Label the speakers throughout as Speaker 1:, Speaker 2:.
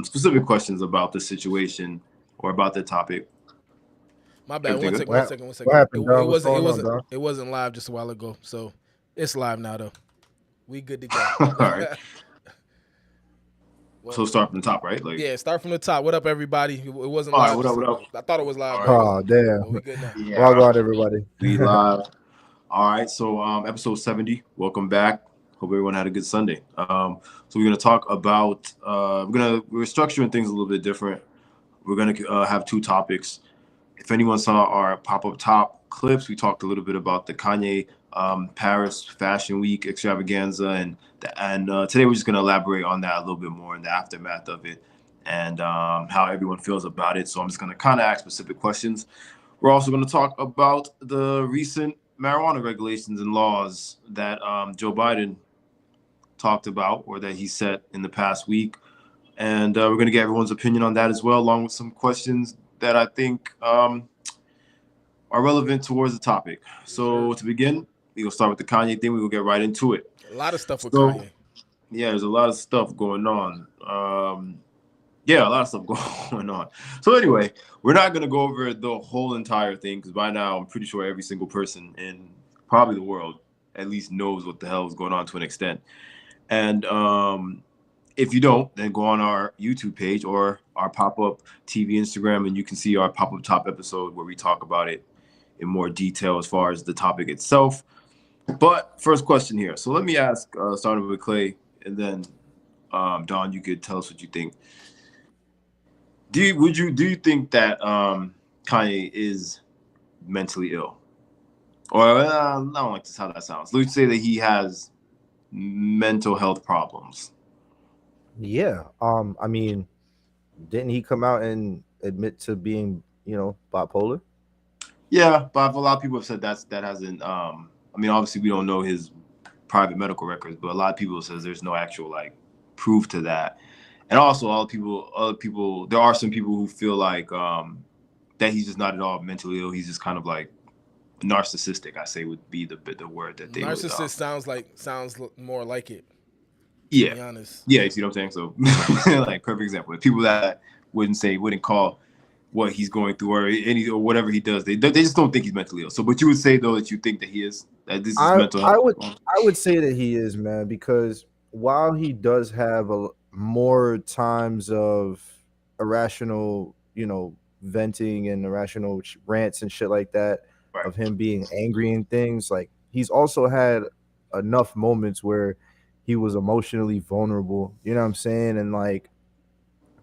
Speaker 1: specific questions about the situation or about the topic.
Speaker 2: My bad.
Speaker 1: Everything
Speaker 2: One
Speaker 1: good?
Speaker 2: second. One second. One
Speaker 3: What
Speaker 2: second.
Speaker 3: happened,
Speaker 2: It
Speaker 3: Don? What's
Speaker 2: wasn't. It
Speaker 3: going on,
Speaker 2: wasn't.
Speaker 3: Don?
Speaker 2: It wasn't live just a while ago. So it's live now though. We good to go.
Speaker 1: All right.
Speaker 2: Well,
Speaker 1: So start from the top, right? Like,
Speaker 2: yeah. Start from the top. What up, everybody? It wasn't
Speaker 1: all right.
Speaker 2: live.
Speaker 1: What up? What up?
Speaker 2: I thought it was live,
Speaker 1: All
Speaker 2: but it
Speaker 1: right.
Speaker 3: Oh,
Speaker 2: wasn't. But we
Speaker 3: damn.
Speaker 2: good now.
Speaker 3: Well
Speaker 1: Yeah,
Speaker 3: on, everybody.
Speaker 1: we live. All right. So episode 70. Welcome back. Hope everyone had a good Sunday. So we're gonna talk about we're structuring things a little bit different. We're gonna have two topics. If anyone saw our pop-up top clips, we talked a little bit about the Kanye Paris Fashion Week extravaganza, and today we're just going to elaborate on that a little bit more in the aftermath of it and how everyone feels about it. So I'm just going to kind of ask specific questions. We're also going to talk about the recent marijuana regulations and laws that Joe Biden talked about or that he set in the past week. And we're going to get everyone's opinion on that as well, along with some questions that I think are relevant towards the topic. So to begin, we're going to start with the Kanye thing. We're going to get right into it.
Speaker 2: A lot of stuff with
Speaker 1: So,
Speaker 2: Kanye.
Speaker 1: yeah, there's a lot of stuff going on. Yeah, a lot of stuff going on. So anyway, we're not going to go over the whole entire thing because by now I'm pretty sure every single person in probably the world at least knows what the hell is going on to an extent. And if you don't, then go on our YouTube page or our pop-up TV Instagram, and you can see our pop-up top episode where we talk about it in more detail as far as the topic itself. But first question here. So let me ask, starting with Clay, and then Don, you could tell us what you think. Do you think that Kanye is mentally ill? Or I don't like how that sounds. Let's say that he has mental health problems.
Speaker 3: Yeah. I mean, didn't he come out and admit to being, bipolar?
Speaker 1: Yeah, but a lot of people have said that hasn't. I mean, obviously we don't know his private medical records, but a lot of people says there's no actual like proof to that. And also, other people, there are some people who feel like that he's just not at all mentally ill. He's just kind of like narcissistic. I say would be the word that they
Speaker 2: Narcissist sounds more like it.
Speaker 1: Yeah,
Speaker 2: to be honest.
Speaker 1: Yeah, you see what I'm saying? So, like, perfect example. People that wouldn't call what he's going through or whatever he does, they just don't think he's mentally ill. So, but you would say though that you think that he is, that this is mental health.
Speaker 3: I would say that he is, man, because while he does have more times of irrational, venting and irrational rants and shit like that, right, of him being angry and things, like he's also had enough moments where he was emotionally vulnerable, you know what I'm saying, and like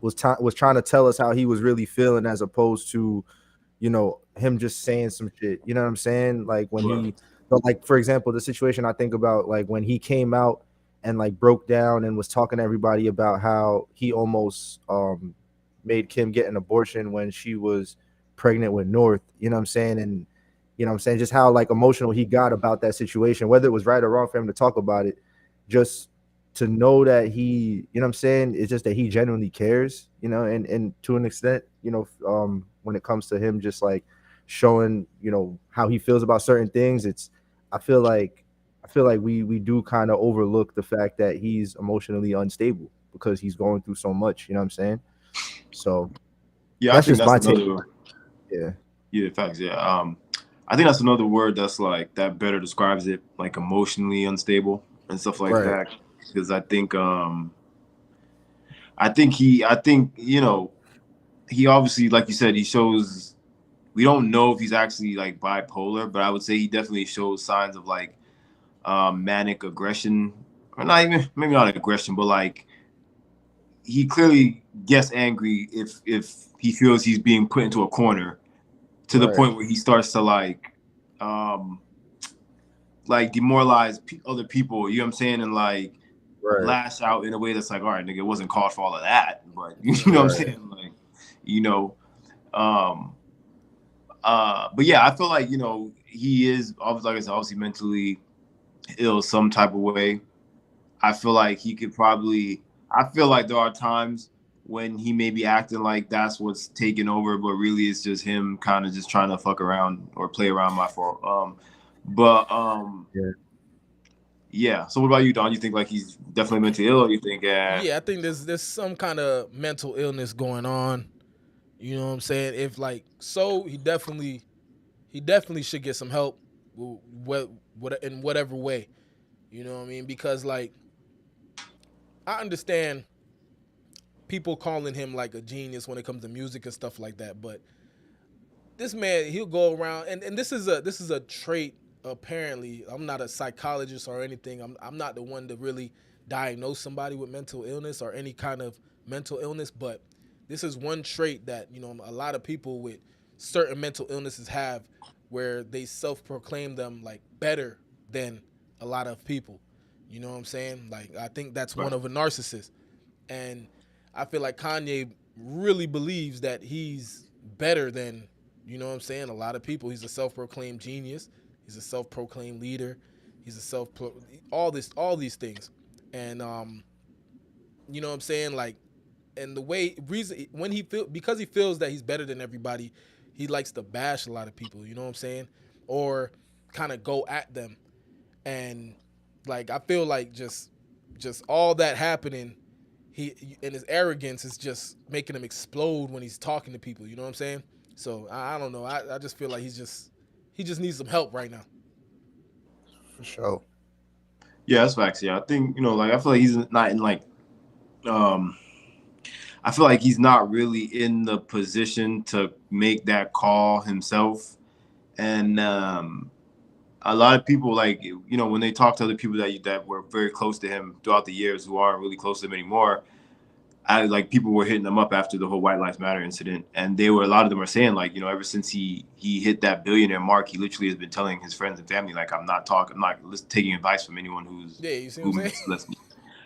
Speaker 3: was trying to tell us how he was really feeling as opposed to, him just saying some shit, you know what I'm saying? Like when he, like for example, the situation I think about, like when he came out and like broke down and was talking to everybody about how he almost made Kim get an abortion when she was pregnant with North, you know what I'm saying? And you know what I'm saying, just how like emotional he got about that situation, whether it was right or wrong for him to talk about it, just to know that he, you know what I'm saying, it's just that he genuinely cares, and to an extent, when it comes to him just like showing, how he feels about certain things, I feel like we do kind of overlook the fact that he's emotionally unstable because he's going through so much, you know what I'm saying? So
Speaker 1: yeah, I think that's another
Speaker 3: take.
Speaker 1: Yeah, facts. Yeah. I think that's another word that's like that better describes it, like emotionally unstable and stuff like that. Because I think he obviously, like you said, he shows. We don't know if he's actually like bipolar, but I would say he definitely shows signs of like manic aggression, or not even, maybe not aggression, but like he clearly gets angry if he feels he's being put into a corner to the point where he starts to like demoralize other people, you know what I'm saying, and like lash out in a way that's like, all right, nigga, it wasn't called for all of that, but you know what I'm saying, like, but yeah, I feel like he is obviously, like I said, obviously mentally ill some type of way. I feel like he could probably. I feel like there are times when he may be acting like that's what's taking over, but really it's just him kind of just trying to fuck around or play around my fault. Yeah. So what about you, Don? You think like he's definitely mentally ill? Or you think,
Speaker 2: Yeah, I think there's some kind of mental illness going on. You know what I'm saying? If like so, he definitely should get some help, what in whatever way. You know what I mean? Because like I understand people calling him like a genius when it comes to music and stuff like that, but this man he'll go around and this is a trait. Apparently I'm not a psychologist or anything. I'm not the one to really diagnose somebody with mental illness or any kind of mental illness, but this is one trait that a lot of people with certain mental illnesses have, where they self-proclaim them like better than a lot of people. You know what I'm saying? Like I think that's
Speaker 1: right.
Speaker 2: one of a narcissist. And I feel like Kanye really believes that he's better than, what I'm saying, a lot of people. He's a self-proclaimed genius. He's a self-proclaimed leader. He's a self all these things. And you know what I'm saying? Like, and the way reason when he feel because he feels that he's better than everybody, he likes to bash a lot of people, you know what I'm saying? Or kind of go at them. And like I feel like just all that happening, he and his arrogance is just making him explode when he's talking to people. You know what I'm saying? So I don't know. I just feel like he just needs some help right now.
Speaker 3: For sure.
Speaker 1: Yeah, that's facts. Yeah, I think like I feel like he's not in like um I feel like he's not really in the position to make that call himself. And a lot of people, like when they talk to other people that were very close to him throughout the years who aren't really close to him anymore, I like people were hitting them up after the whole White Lives Matter incident, and a lot of them are saying like ever since he hit that billionaire mark, he literally has been telling his friends and family like I'm not taking advice from anyone
Speaker 2: Yeah, you see what
Speaker 1: who
Speaker 2: I'm saying?
Speaker 1: lets me.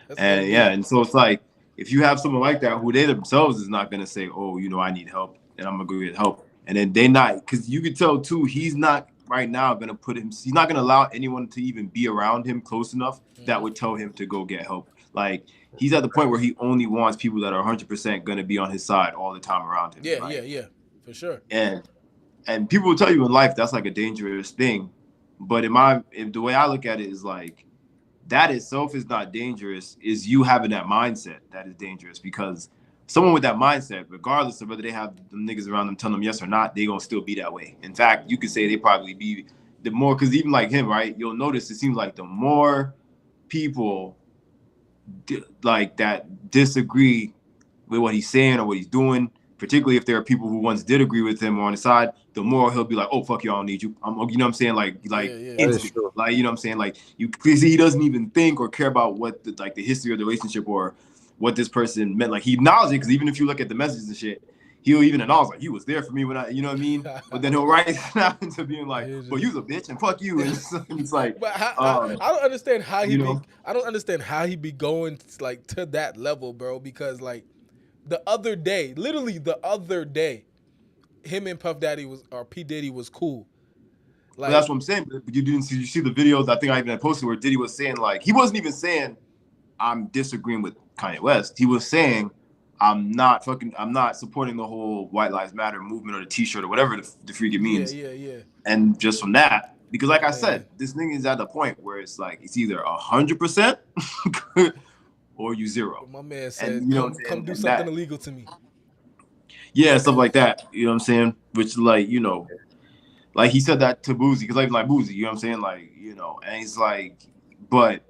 Speaker 2: That's
Speaker 1: And
Speaker 2: OD.
Speaker 1: yeah, and so it's like if you have someone like that who they themselves is not gonna say, oh, I need help and I'm gonna go get help, and then they not, because you could tell too he's not right now gonna he's not gonna allow anyone to even be around him close enough that
Speaker 2: Hmm.
Speaker 1: would tell him to go get help. Like he's at the point where he only wants people that are 100% gonna be on his side all the time around him, and
Speaker 2: Yeah, yeah,
Speaker 1: like
Speaker 2: yeah, for sure.
Speaker 1: and people will tell you in life that's like a dangerous thing, but the way I look at it is like that itself is not dangerous. Is you having that mindset that is dangerous, because someone with that mindset, regardless of whether they have them niggas around them telling them yes or not, they gonna still be that way. In fact, you could say they probably be the more, because even like him, right? You'll notice it seems like the more people like that disagree with what he's saying or what he's doing, particularly if there are people who once did agree with him or on his side, the more he'll be like, "Oh fuck you, I don't need you." You know what I'm saying?
Speaker 2: Yeah,
Speaker 1: Like
Speaker 2: yeah,
Speaker 3: That is
Speaker 1: instant.
Speaker 3: true.
Speaker 1: Like you know what I'm saying? Like you clearly see he doesn't even think or care about what the history of the relationship or what this person meant. Like he acknowledged it, because even if you look at the messages and shit, he'll even acknowledge like he was there for me when you know what I mean. But then he'll write snap into being like,
Speaker 2: He's
Speaker 1: "Well,
Speaker 2: just-
Speaker 1: you's a bitch and fuck you," and it's like,
Speaker 2: but
Speaker 1: um,
Speaker 2: I don't understand how he
Speaker 1: you
Speaker 2: be.
Speaker 1: know.
Speaker 2: I don't understand how he be going like to that level, bro. Because like the other day, literally the other day, him and Puff Daddy was or P Diddy was cool.
Speaker 1: But that's
Speaker 2: Like
Speaker 1: what I'm saying. But you see the videos. I think I even had posted where Diddy was saying like he wasn't even saying I'm disagreeing with Kanye West. He was saying I'm not supporting the whole White Lives Matter movement or the T-shirt or whatever the freak it
Speaker 2: yeah,
Speaker 1: means.
Speaker 2: yeah, yeah.
Speaker 1: And just from that, because like
Speaker 2: My
Speaker 1: I said,
Speaker 2: man,
Speaker 1: this thing is at the point where it's like it's either 100% or you zero.
Speaker 2: my man
Speaker 1: And
Speaker 2: said,
Speaker 1: you know what I'm
Speaker 2: come
Speaker 1: saying?
Speaker 2: do
Speaker 1: And
Speaker 2: something
Speaker 1: that,
Speaker 2: illegal to me."
Speaker 1: yeah, stuff like that. You know what I'm saying? Which like like he said that to Boozy, because like Boozy, you know what I'm saying? Like and he's like, but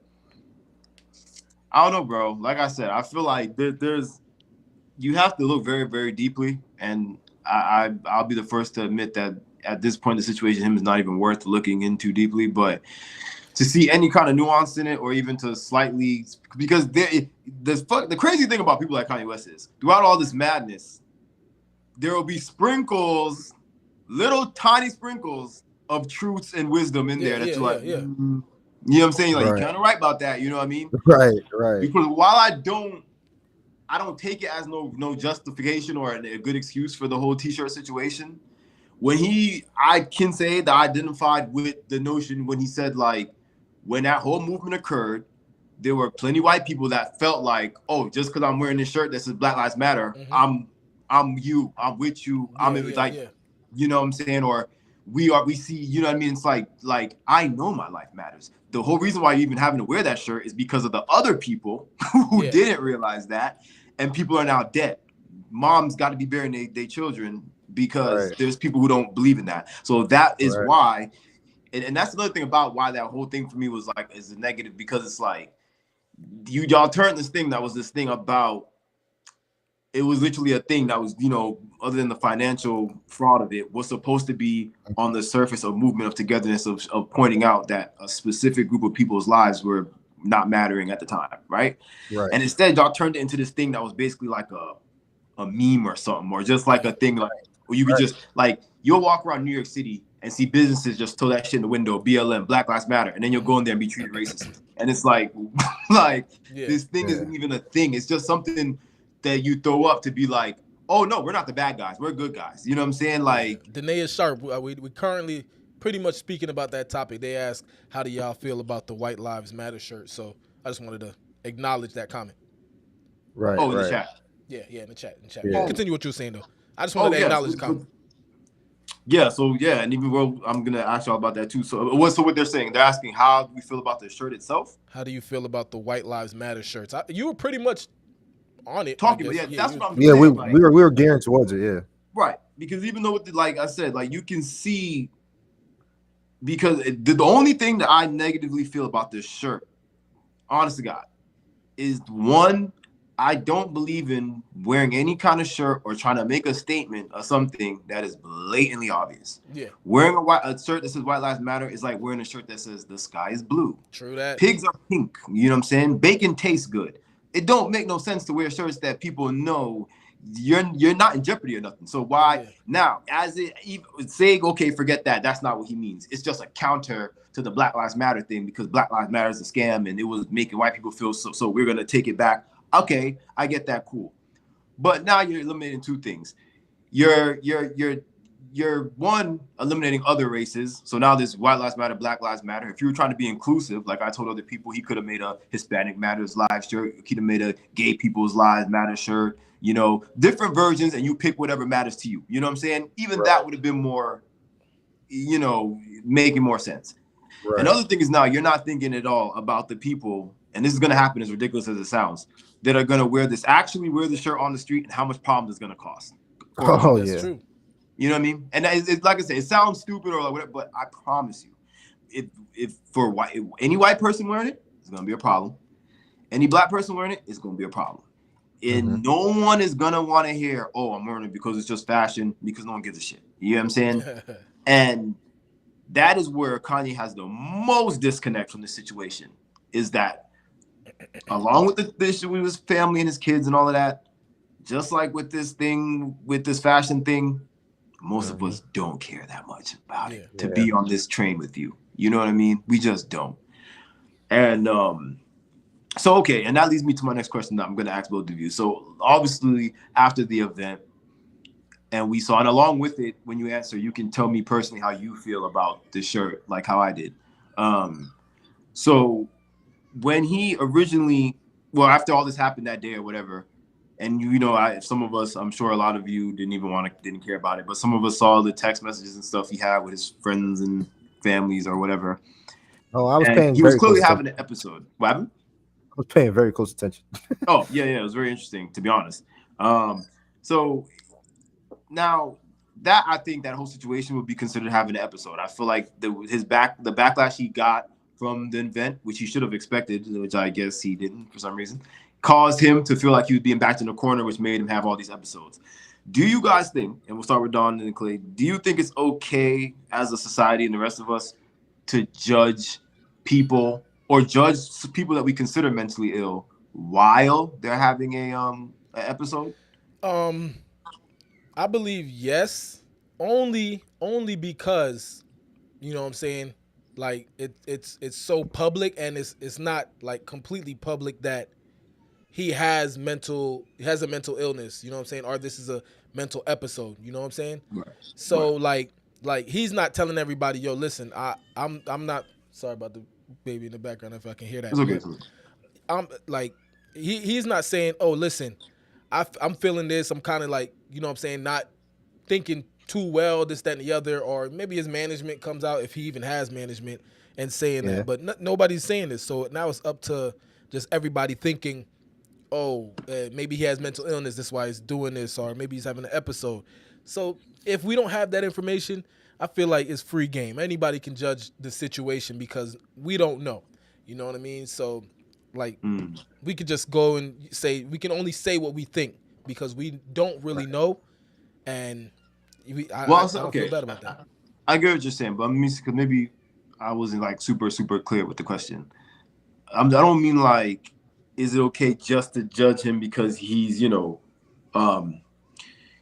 Speaker 1: I don't know, bro. Like I said, I feel like there's you have to look very, very deeply, and I'll be the first to admit that at this point in the situation, him is not even worth looking into deeply. But to see any kind of nuance in it, or even to slightly, because the crazy thing about people like Kanye West is throughout all this madness, there will be sprinkles, little tiny sprinkles of truths and wisdom in
Speaker 2: Yeah,
Speaker 1: there that
Speaker 2: yeah,
Speaker 1: you're
Speaker 2: yeah,
Speaker 1: like,
Speaker 2: yeah.
Speaker 1: you know what I'm saying? Like, you're
Speaker 3: Right.
Speaker 1: kind of right about that. You know what I mean?
Speaker 3: Right. Right.
Speaker 1: Because while I don't take it as no justification or a good excuse for the whole T-shirt situation. I can say that I identified with the notion when he said like, when that whole movement occurred, there were plenty of white people that felt like, oh, just because I'm wearing this shirt that says Black Lives Matter,
Speaker 2: Hmm.
Speaker 1: I'm with you,
Speaker 2: Yeah,
Speaker 1: I'm
Speaker 2: yeah,
Speaker 1: like,
Speaker 2: yeah.
Speaker 1: you know what I'm saying, or we see, you know what I mean? It's like I know my life matters. the whole reason why you're even having to wear that shirt is because of the other people who
Speaker 2: Yeah.
Speaker 1: didn't realize that, and people are now dead. Moms got to be burying their children because
Speaker 3: Right.
Speaker 1: there's people who don't believe in that. So that is
Speaker 3: Right.
Speaker 1: why, and that's another thing about why that whole thing for me was like is a negative, because it's like y'all turned this thing that was this thing about, it was literally a thing that was, you know, other than the financial fraud of it, was supposed to be on the surface of movement of togetherness of pointing out that a specific group of people's lives were not mattering at the time, right?
Speaker 3: Right.
Speaker 1: And instead, y'all turned it into this thing that was basically like a meme or something, or just like a thing like where you could just like you'll walk around New York City and see businesses just throw that shit in the window, BLM, Black Lives Matter, and then you'll go in there and be treated racist. And it's like, like this thing isn't even a thing. It's just something that you throw up to be like, oh no, we're not the bad guys, we're good guys. You know what I'm saying? Like
Speaker 2: Danae is sharp. We currently pretty much speaking about that topic. They asked, how do y'all feel about the White Lives Matter shirt? So I just wanted to acknowledge that comment.
Speaker 3: Right.
Speaker 1: oh, in the
Speaker 3: Right.
Speaker 1: chat.
Speaker 2: Yeah, in the chat.
Speaker 3: Yeah.
Speaker 2: Continue what you were saying though. I just wanted to acknowledge the comment.
Speaker 1: Yeah, so yeah, and even well, I'm gonna ask y'all about that too. So what they're saying? They're asking how do we feel about the shirt itself?
Speaker 2: How do you feel about the White Lives Matter shirts? You were pretty much on it.
Speaker 1: Talking, but yeah, that's what I'm
Speaker 3: Yeah,
Speaker 1: saying.
Speaker 3: we were gearing towards it. Yeah.
Speaker 1: Right, because even though, like I said, like you can see, because the only thing that I negatively feel about this shirt, honest to God, is one, I don't believe in wearing any kind of shirt or trying to make a statement or something that is blatantly obvious.
Speaker 2: Yeah.
Speaker 1: Wearing a shirt that says White Lives Matter is like wearing a shirt that says the sky is blue.
Speaker 2: True that.
Speaker 1: Pigs are pink. You know what I'm saying? Bacon tastes good. It don't make no sense to wear shirts that people know you're not in jeopardy or nothing. So why now, as it say, okay, forget that. That's not what he means. It's just a counter to the Black Lives Matter thing, because Black Lives Matter is a scam and it was making white people feel so we're gonna take it back. Okay, I get that, cool. But now you're eliminating two things. You're one, eliminating other races. So now there's White Lives Matter, Black Lives Matter. If you were trying to be inclusive, like I told other people, he could have made a Hispanic Matters Live shirt. He could have made a Gay People's Lives Matter shirt. You know, different versions, and you pick whatever matters to you. You know what I'm saying? Even that would have been more, you know, making more sense. Right. Another thing is now you're not thinking at all about the people, and this is going to happen as ridiculous as it sounds, that are going to actually wear the shirt on the street, and how much problem it's going to cost.
Speaker 3: Oh,
Speaker 2: that's
Speaker 3: yeah.
Speaker 2: True.
Speaker 1: You know what I mean? And it's like I said, it sounds stupid or like whatever, but I promise you, if any white person wearing it, it's going to be a problem. Any black person wearing it, it's going to be a problem. And no one is going to want to hear, oh, I'm wearing it because it's just fashion, because no one gives a shit. You know what I'm saying? And that is where Kanye has the most disconnect from the situation, is that along with the issue with his family and his kids and all of that, just like with this thing, with this fashion thing, most of us don't care that much about it to be on this train with you. You know what I mean? We just don't. And so, okay, and that leads me to my next question that I'm going to ask both of you. So obviously after the event, and we saw, and along with it, when you answer, you can tell me personally how you feel about the shirt, like how I did. So when he originally, well, after all this happened that day or whatever, and you know, some of us, I'm sure a lot of you didn't care about it, but some of us saw the text messages and stuff he had with his friends and families or whatever.
Speaker 3: Oh, I was
Speaker 1: and
Speaker 3: paying.
Speaker 1: He was clearly having an episode. What happened?
Speaker 3: I was paying very close attention.
Speaker 1: Oh yeah, it was very interesting, to be honest. So now that I think that whole situation would be considered having an episode. I feel like the backlash he got from the event, which he should have expected, which I guess he didn't for some reason, caused him to feel like he was being backed in the corner, which made him have all these episodes. Do you guys think, and we'll start with Don and Clay, do you think it's okay as a society and the rest of us to judge people or judge people that we consider mentally ill while they're having an episode?
Speaker 2: I believe yes, only because, you know what I'm saying, like it's so public, and it's not like completely public that he has a mental illness, you know what I'm saying, or this is a mental episode, you know what I'm saying?
Speaker 1: Right.
Speaker 2: So like he's not telling everybody, yo, listen, I'm not, sorry about the baby in the background if I can hear that.
Speaker 1: It's okay.
Speaker 2: I'm like, he's not saying, oh, listen, I'm feeling this, I'm kind of like, you know what I'm saying, not thinking too well, this, that, and the other, or maybe his management comes out, if he even has management, and saying
Speaker 3: Yeah.
Speaker 2: that, but nobody's saying this. So now it's up to just everybody thinking, oh, maybe he has mental illness. That's why he's doing this, or maybe he's having an episode. So if we don't have that information, I feel like it's free game. Anybody can judge the situation because we don't know. You know what I mean? So, like,
Speaker 1: Mm.
Speaker 2: we could just go and say we can only say what we think because we don't really know, and I don't feel
Speaker 1: Okay,
Speaker 2: bad about that.
Speaker 1: I get what you're saying, but I mean, because maybe I wasn't like super clear with the question. I don't mean like, is it okay just to judge him because he's, um,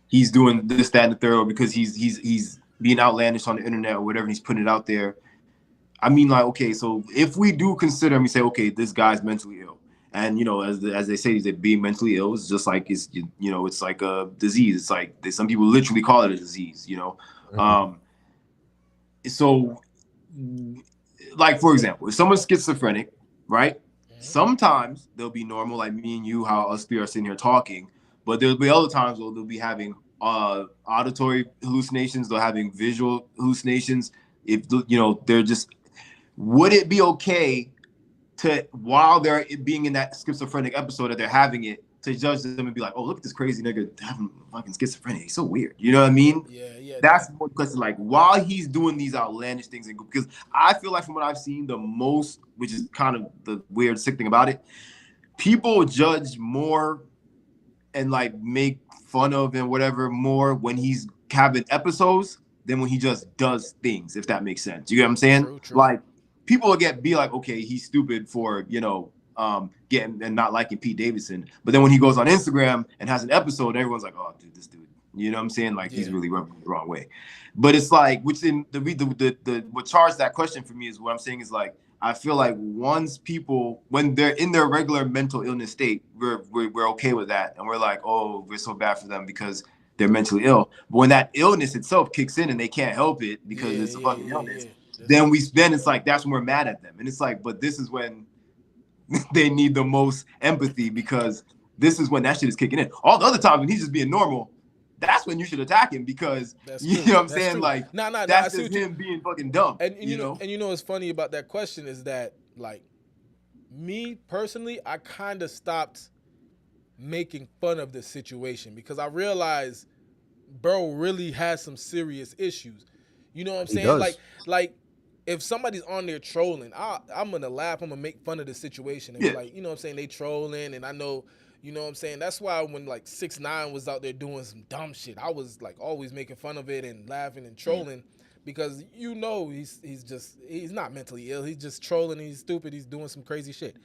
Speaker 1: he's doing this, that, and the third, or because he's being outlandish on the internet or whatever, and he's putting it out there. I mean, like, okay, so if we do consider him, we say, okay, this guy's mentally ill, and as they say, that being mentally ill is just like it's like a disease. It's like some people literally call it a disease.
Speaker 3: Mhm.
Speaker 1: So, like, for example, if someone's schizophrenic, right?
Speaker 2: Mhm.
Speaker 1: Sometimes they'll be normal, like me and you, how us three are sitting here talking, but there'll be other times where they'll be having auditory hallucinations, they're having visual hallucinations. If they're just, would it be okay to, while they're being in that schizophrenic episode that they're having it, to judge them and be like, oh, look at this crazy nigga having fucking schizophrenia. He's so weird. You know what I mean?
Speaker 2: Yeah.
Speaker 1: That's more question. Like, while he's doing these outlandish things, and because I feel like from what I've seen, the most, which is kind of the weird, sick thing about it, people judge more and like make fun of and whatever more when he's having episodes than when he just does things, if that makes sense. You get what I'm saying?
Speaker 2: True.
Speaker 1: Like, people will be like, okay, he's stupid for getting and not liking Pete Davidson, but then when he goes on Instagram and has an episode, everyone's like, oh, dude, this dude, you know what I'm saying? Like, he's
Speaker 2: Yeah.
Speaker 1: really rubbing the wrong way. But it's like, which in the what charged that question for me is, what I'm saying is, like, I feel like once people, when they're in their regular mental illness state, we're okay with that, and we're like, oh, we're so bad for them because they're mentally ill. But when that illness itself kicks in and they can't help it because it's a fucking illness,
Speaker 2: Yeah.
Speaker 1: then it's like, that's when we're mad at them, and it's like, but this is when they need the most empathy, because this is when that shit is kicking in. All the other times when he's just being normal, that's when you should attack him, because
Speaker 2: That's
Speaker 1: you
Speaker 2: true.
Speaker 1: know what I'm
Speaker 2: That's
Speaker 1: saying?
Speaker 2: true.
Speaker 1: Like,
Speaker 2: Nah. I
Speaker 1: that's
Speaker 2: see
Speaker 1: just
Speaker 2: what you.
Speaker 1: him being fucking dumb,
Speaker 2: And you know what's funny about that question is that, like, me personally, I kind of stopped making fun of the situation because I realized bro really has some serious issues. You know what I'm
Speaker 3: He
Speaker 2: saying?
Speaker 3: does.
Speaker 2: Like if somebody's on there trolling, I'm gonna laugh. I'm gonna make fun of the situation and be
Speaker 1: Yeah.
Speaker 2: like, you know what I'm saying? They trolling, and I know, you know what I'm saying. That's why when like 6ix9ine was out there doing some dumb shit, I was like always making fun of it and laughing and trolling because he's not mentally ill. He's just trolling. He's stupid. He's doing some crazy shit.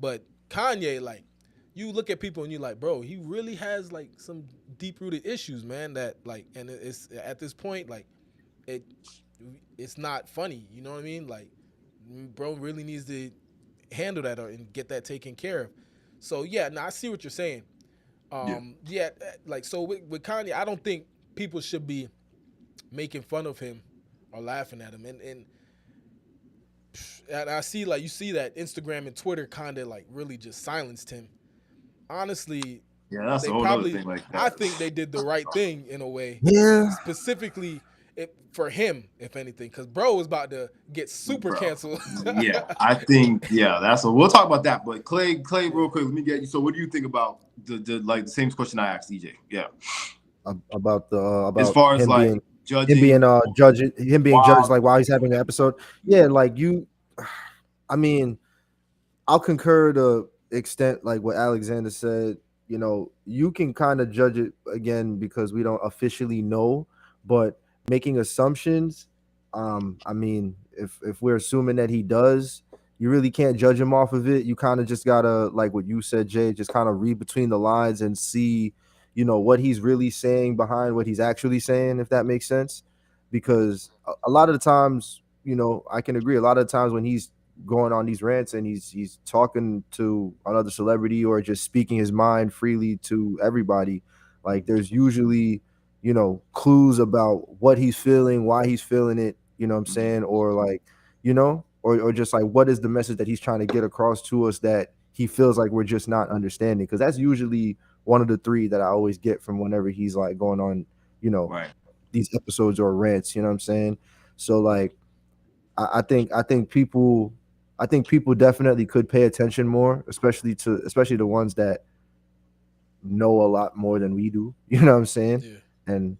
Speaker 2: But Kanye, like, you look at people and you're like, bro, he really has like some deep rooted issues, man. That like, and it's at this point, like, it it's not funny. You know what I mean? Like, bro really needs to handle that and get that taken care of. So yeah, now I see what you're saying.
Speaker 1: Yeah.
Speaker 2: Yeah, like so with Kanye, I don't think people should be making fun of him or laughing at him. And I see, like, you see that Instagram and Twitter kind of like really just silenced him. Honestly,
Speaker 1: Yeah, that's a
Speaker 2: they
Speaker 1: whole other
Speaker 2: probably,
Speaker 1: thing like
Speaker 2: I
Speaker 1: that.
Speaker 2: think they did the right thing in a way,
Speaker 3: Yeah.
Speaker 2: specifically for him, if anything, because bro was about to get super
Speaker 1: Bro.
Speaker 2: canceled.
Speaker 1: Yeah, I think, yeah, that's we'll talk about that. But Clay, real quick, let me get you. So, what do you think about the like the same question I asked EJ? Yeah,
Speaker 3: About
Speaker 1: as far as
Speaker 3: him
Speaker 1: like
Speaker 3: being
Speaker 1: judging
Speaker 3: him being judged
Speaker 1: while,
Speaker 3: like while he's having an episode. Yeah, like you. I mean, I'll concur to extent like what Alexander said. You know, you can kind of judge it again because we don't officially know, but making assumptions. I mean, if we're assuming that he does, you really can't judge him off of it. You kind of just gotta, like what you said, Jay, just kind of read between the lines and see, what he's really saying behind what he's actually saying, if that makes sense. Because a lot of the times, I can agree. A lot of the times when he's going on these rants and he's talking to another celebrity or just speaking his mind freely to everybody, like there's usually clues about what he's feeling, why he's feeling it, what I'm saying, or like or just like what is the message that he's trying to get across to us that he feels like we're just not understanding, because that's usually one of the three that I always get from whenever he's like going on you know
Speaker 1: right?
Speaker 3: these episodes or rants, you know what I'm saying? So like I think people definitely could pay attention more, especially the ones that know a lot more than we do. You know what I'm saying?
Speaker 2: Yeah.
Speaker 3: And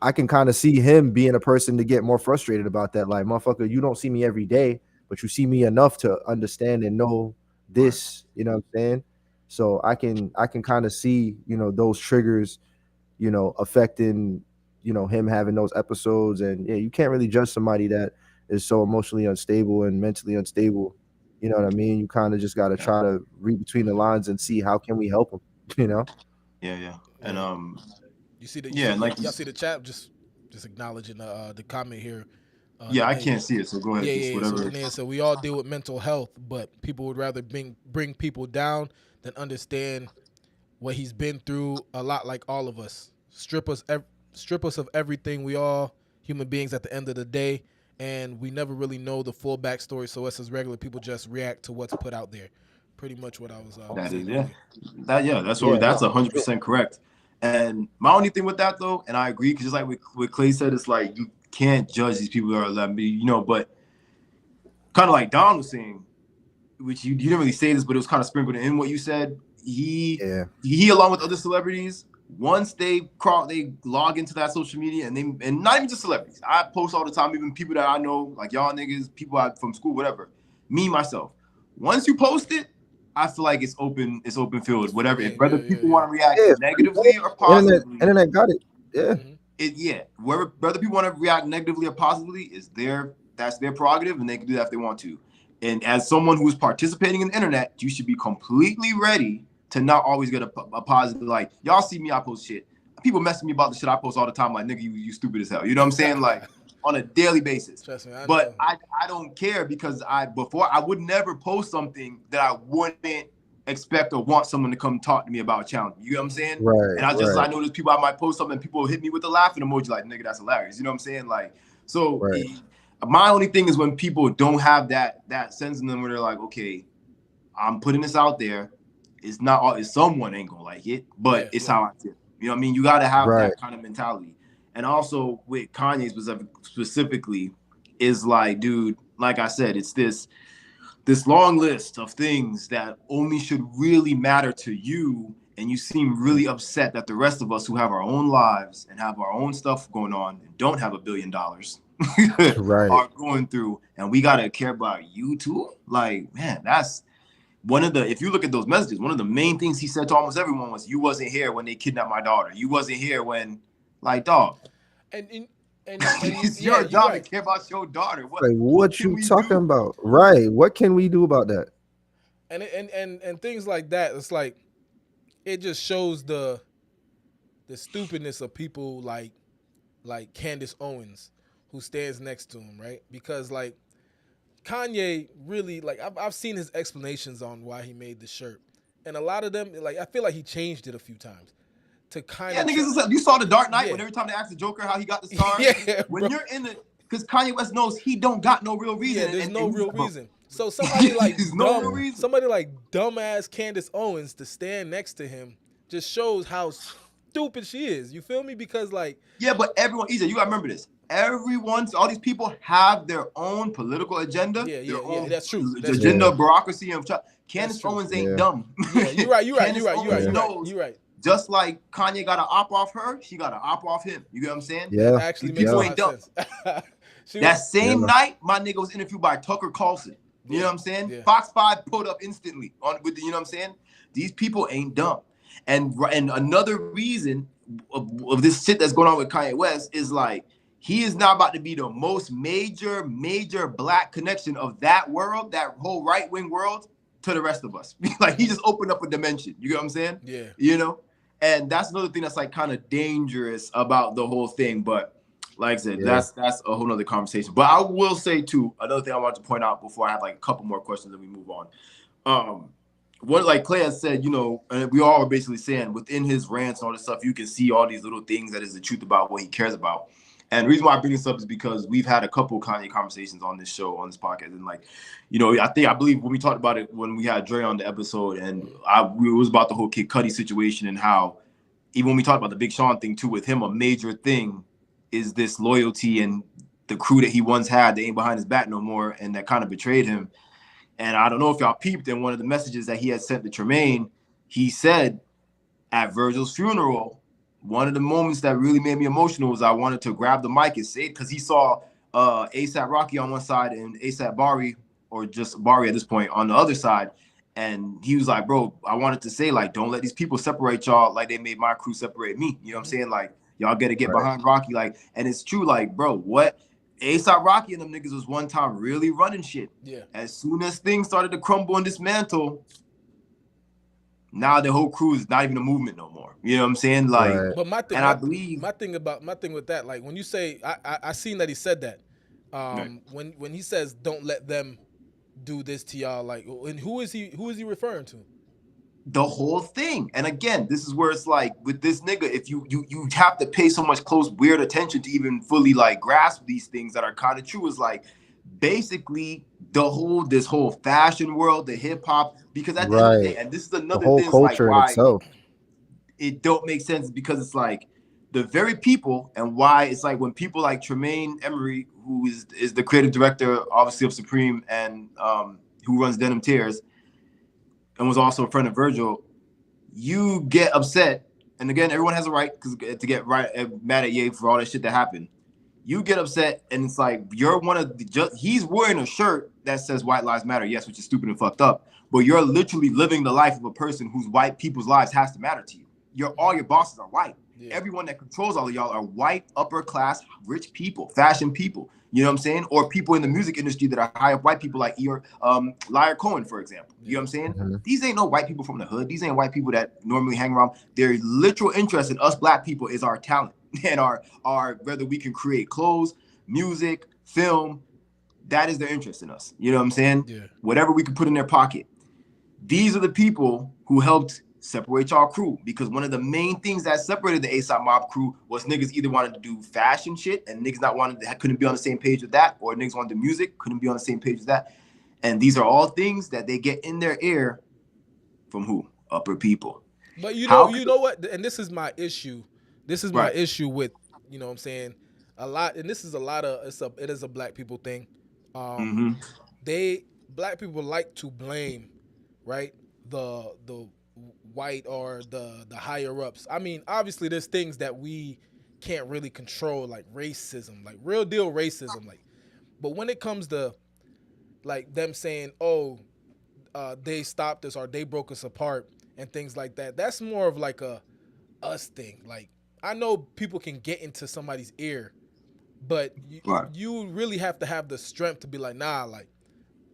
Speaker 3: I can kind of see him being a person to get more frustrated about that. Like, motherfucker, you don't see me every day, but you see me enough to understand and know
Speaker 1: Right.
Speaker 3: this. You know what I'm saying? So I can kind of see those triggers, affecting him having those episodes. And yeah, you can't really judge somebody that is so emotionally unstable and mentally unstable. You know what I mean? You kind of just got to
Speaker 1: Yeah.
Speaker 3: try to read between the lines and see how can we help him. You know?
Speaker 1: Yeah. Yeah. And
Speaker 2: Yeah. You see that?
Speaker 1: yeah, and like
Speaker 2: Y'all see the chat? Just acknowledging the comment here.
Speaker 1: yeah, I
Speaker 2: Danae.
Speaker 1: can't see it, so go ahead.
Speaker 2: Yeah,
Speaker 1: Just
Speaker 2: yeah, yeah. So
Speaker 1: whatever.
Speaker 2: Danae said we all deal with mental health, but people would rather bring people down than understand what he's been through. A lot like all of us. Strip us of everything. We all human beings at the end of the day, and we never really know the full backstory. So us as regular people just react to what's put out there. Pretty much what I was
Speaker 1: That is
Speaker 2: saying
Speaker 1: yeah.
Speaker 2: earlier.
Speaker 3: Yeah,
Speaker 1: That's
Speaker 3: no,
Speaker 1: 100% correct. And my only thing with that though, and I agree, because just like what Clay said, it's like you can't judge these people that are letting me, but kind of like Don was saying, which you didn't really say this, but it was kind of sprinkled in what you said. He
Speaker 3: yeah,
Speaker 1: he along with other celebrities, once they log into that social media, and not even just celebrities. I post all the time, even people that I know, like y'all niggas, people from school, whatever. Me myself. Once you post it, I feel like it's open
Speaker 2: It's
Speaker 1: field.
Speaker 2: free
Speaker 1: Whatever. If
Speaker 2: game. Yeah,
Speaker 1: whether
Speaker 2: yeah,
Speaker 1: people
Speaker 2: yeah.
Speaker 1: want to react
Speaker 3: yeah.
Speaker 1: negatively or
Speaker 3: Internet,
Speaker 1: positively,
Speaker 3: internet got it. Yeah,
Speaker 2: Mm-hmm.
Speaker 1: whether people want to react negatively or positively is that's their prerogative, and they can do that if they want to. And as someone who is participating in the internet, you should be completely ready to not always get a positive. Like, y'all see me, I post shit. People messing me about the shit I post all the time. Like, nigga, you stupid as hell. You know what I'm saying? Like, on a daily basis.
Speaker 2: Trust me, I
Speaker 1: But
Speaker 2: know.
Speaker 1: I don't care, because I would never post something that I wouldn't expect or want someone to come talk to me about a challenge. You know what I'm
Speaker 2: Mm-hmm.
Speaker 1: saying?
Speaker 3: right,
Speaker 1: And I
Speaker 3: right,
Speaker 1: know there's people, I might post something and people hit me with a laughing emoji, like, nigga, that's hilarious. You know what I'm saying? Like, so
Speaker 3: right.
Speaker 1: my only thing is when people don't have that sense in them, where they're like, okay, I'm putting this out there. It's not all. It's someone ain't gonna like it, but
Speaker 2: Yeah,
Speaker 1: it's
Speaker 2: yeah.
Speaker 1: how I feel. You know what I mean? You got to have
Speaker 3: Right.
Speaker 1: that kind of mentality. And also with Kanye specifically, is like, dude, like I said, it's this long list of things that only should really matter to you, and you seem really upset that the rest of us who have our own lives and have our own stuff going on and don't have $1 billion
Speaker 3: Right.
Speaker 1: are going through, and we gotta care about you too. Like, man, that's one of the, if you look at those messages, one of the main things he said to almost everyone was, you wasn't here when they kidnapped my daughter. You wasn't here when, like, dog,
Speaker 2: And
Speaker 1: it's
Speaker 2: yeah,
Speaker 1: your
Speaker 2: you're
Speaker 1: job to
Speaker 2: right.
Speaker 1: care about your daughter. What
Speaker 3: Like,
Speaker 1: what
Speaker 3: what
Speaker 1: can
Speaker 3: you
Speaker 1: we
Speaker 3: talking
Speaker 1: do?
Speaker 3: about? Right. What can we do about that?
Speaker 2: And things like that. It's like it just shows the stupidness of people like Candace Owens, who stands next to him, right? Because like Kanye really like I've seen his explanations on why he made the shirt, and a lot of them like I feel like he changed it a few times to kind
Speaker 1: Yeah,
Speaker 2: of try.
Speaker 1: niggas, you saw the Dark Knight
Speaker 2: Yeah,
Speaker 1: when every time they asked the Joker how he got the scars.
Speaker 2: yeah,
Speaker 1: When
Speaker 2: bro.
Speaker 1: you're in the, because Kanye West knows he don't got no real
Speaker 2: Yeah,
Speaker 1: reason,
Speaker 2: there's
Speaker 1: and
Speaker 2: no
Speaker 1: he's
Speaker 2: real
Speaker 1: like, bro,
Speaker 2: reason. So somebody like
Speaker 1: there's no real
Speaker 3: Yeah.
Speaker 1: reason.
Speaker 2: somebody like dumbass Candace Owens to stand next to him just shows how stupid she is. You feel me? Because like
Speaker 1: Yeah, but everyone, EJ, you gotta remember this. All these people have their own political agenda,
Speaker 2: yeah,
Speaker 1: their
Speaker 2: yeah, yeah.
Speaker 1: own
Speaker 2: That's true. That's true.
Speaker 1: agenda
Speaker 3: Yeah.
Speaker 1: of bureaucracy. And
Speaker 2: That's
Speaker 1: Candace
Speaker 2: true.
Speaker 1: Owens ain't
Speaker 3: Yeah.
Speaker 1: dumb.
Speaker 2: Yeah, you're right. You're right. You're
Speaker 1: Candace
Speaker 2: right. You're right.
Speaker 1: Owens
Speaker 2: You're
Speaker 3: Yeah.
Speaker 2: right.
Speaker 1: knows,
Speaker 2: You're right.
Speaker 1: just like Kanye got an op off her, she got an op off him. You get what I'm saying?
Speaker 2: That
Speaker 3: Yeah.
Speaker 1: These
Speaker 2: actually makes a
Speaker 1: people
Speaker 3: Yeah.
Speaker 2: lot
Speaker 1: ain't
Speaker 2: of
Speaker 1: dumb.
Speaker 2: sense. she
Speaker 1: That
Speaker 2: was.
Speaker 1: same
Speaker 3: Yeah.
Speaker 1: night, my nigga was interviewed by Tucker Carlson. You know
Speaker 2: Yeah.
Speaker 1: what I'm saying?
Speaker 2: Yeah.
Speaker 1: Fox 5 pulled up instantly on with the, you know what I'm saying? These people ain't dumb. And another reason of this shit that's going on with Kanye West is like, he is now about to be the most major black connection of that world, that whole right-wing world, to the rest of us. Like, he just opened up a dimension. You get what I'm saying?
Speaker 2: Yeah.
Speaker 1: You know? And that's another thing that's like kind of dangerous about the whole thing. But like I said,
Speaker 3: Yeah.
Speaker 1: that's a whole nother conversation. But I will say too, another thing I want to point out before I have like a couple more questions and we move on. What like Clay has said, and we all are basically saying within his rants and all this stuff, you can see all these little things that is the truth about what he cares about. And the reason why I bring this up is because we've had a couple Kanye conversations on this show, on this podcast, and like, I believe when we talked about it when we had Dre on the episode, and it was about the whole Kid Cudi situation and how even when we talked about the Big Sean thing too with him, a major thing is this loyalty and the crew that he once had, they ain't behind his back no more, and that kind of betrayed him. And I don't know if y'all peeped in one of the messages that he had sent to Tremaine, he said at Virgil's funeral, one of the moments that really made me emotional was I wanted to grab the mic and say it because he saw ASAP Rocky on one side and ASAP Bari, or just Bari at this point, on the other side. And he was like, bro, I wanted to say, like, don't let these people separate y'all like they made my crew separate me. You know what I'm saying? Like, y'all got to get behind Rocky. Like, and it's true, like, bro, what? ASAP Rocky and them niggas was one time really running shit.
Speaker 2: Yeah.
Speaker 1: As soon as things started to crumble and dismantle, now the whole crew is not even a movement no more. You know what I'm saying? Like,
Speaker 2: But my thing,
Speaker 1: and I believe
Speaker 2: my thing with that, like when you say, I seen that he said that, when he says don't let them do this to y'all, like, and who is he referring to?
Speaker 1: the whole thing. And again, this is where it's like with this nigga, if you have to pay so much close weird attention to even fully like grasp these things that are kind of true, is like basically this whole fashion world, the hip hop, because at the end of the day, and this is
Speaker 3: The
Speaker 1: another
Speaker 3: whole
Speaker 1: thing, is like
Speaker 3: culture in
Speaker 1: why
Speaker 3: itself.
Speaker 1: it don't make sense, because it's like the very people, and why it's like when people like Tremaine Emery, who is the creative director obviously of Supreme, and who runs Denim Tears and was also a friend of Virgil, you get upset. And again, everyone has a right to get mad at Ye for all that shit that happened. You get upset, and it's like you're one of the. He's wearing a shirt that says "White Lives Matter," yes, which is stupid and fucked up. But you're literally living the life of a person whose white people's lives has to matter to you. All your bosses are white. Yeah. Everyone that controls all of y'all are white, upper class, rich people, fashion people. You know what I'm saying? Or people in the music industry that are high up white people, like Lyre Cohen, for example. You know what I'm saying? Mm-hmm. These ain't no white people from the hood. These ain't white people that normally hang around. Their literal interest in us black people is our talent and our whether we can create clothes, music, film. That is their interest in us. You know what I'm saying?
Speaker 2: Yeah.
Speaker 1: Whatever we can put in their pocket. These are the people who helped separate y'all crew, because one of the main things that separated the ASAP Mob crew was niggas either wanted to do fashion shit and niggas couldn't be on the same page with that, or niggas wanted to do music, couldn't be on the same page with that. And these are all things that they get in their ear from who? Upper people.
Speaker 2: But you know what? And this is my issue. This is my issue with, you know what I'm saying, a lot, and this is it is a black people thing. Black people like to blame, right, the white or the higher ups. I mean, obviously there's things that we can't really control, like racism, like real deal racism, like, but when it comes to like them saying, they stopped us or they broke us apart and things like that, that's more of like a us thing. Like, I know people can get into somebody's ear, but you really have to have the strength to be like, nah, like,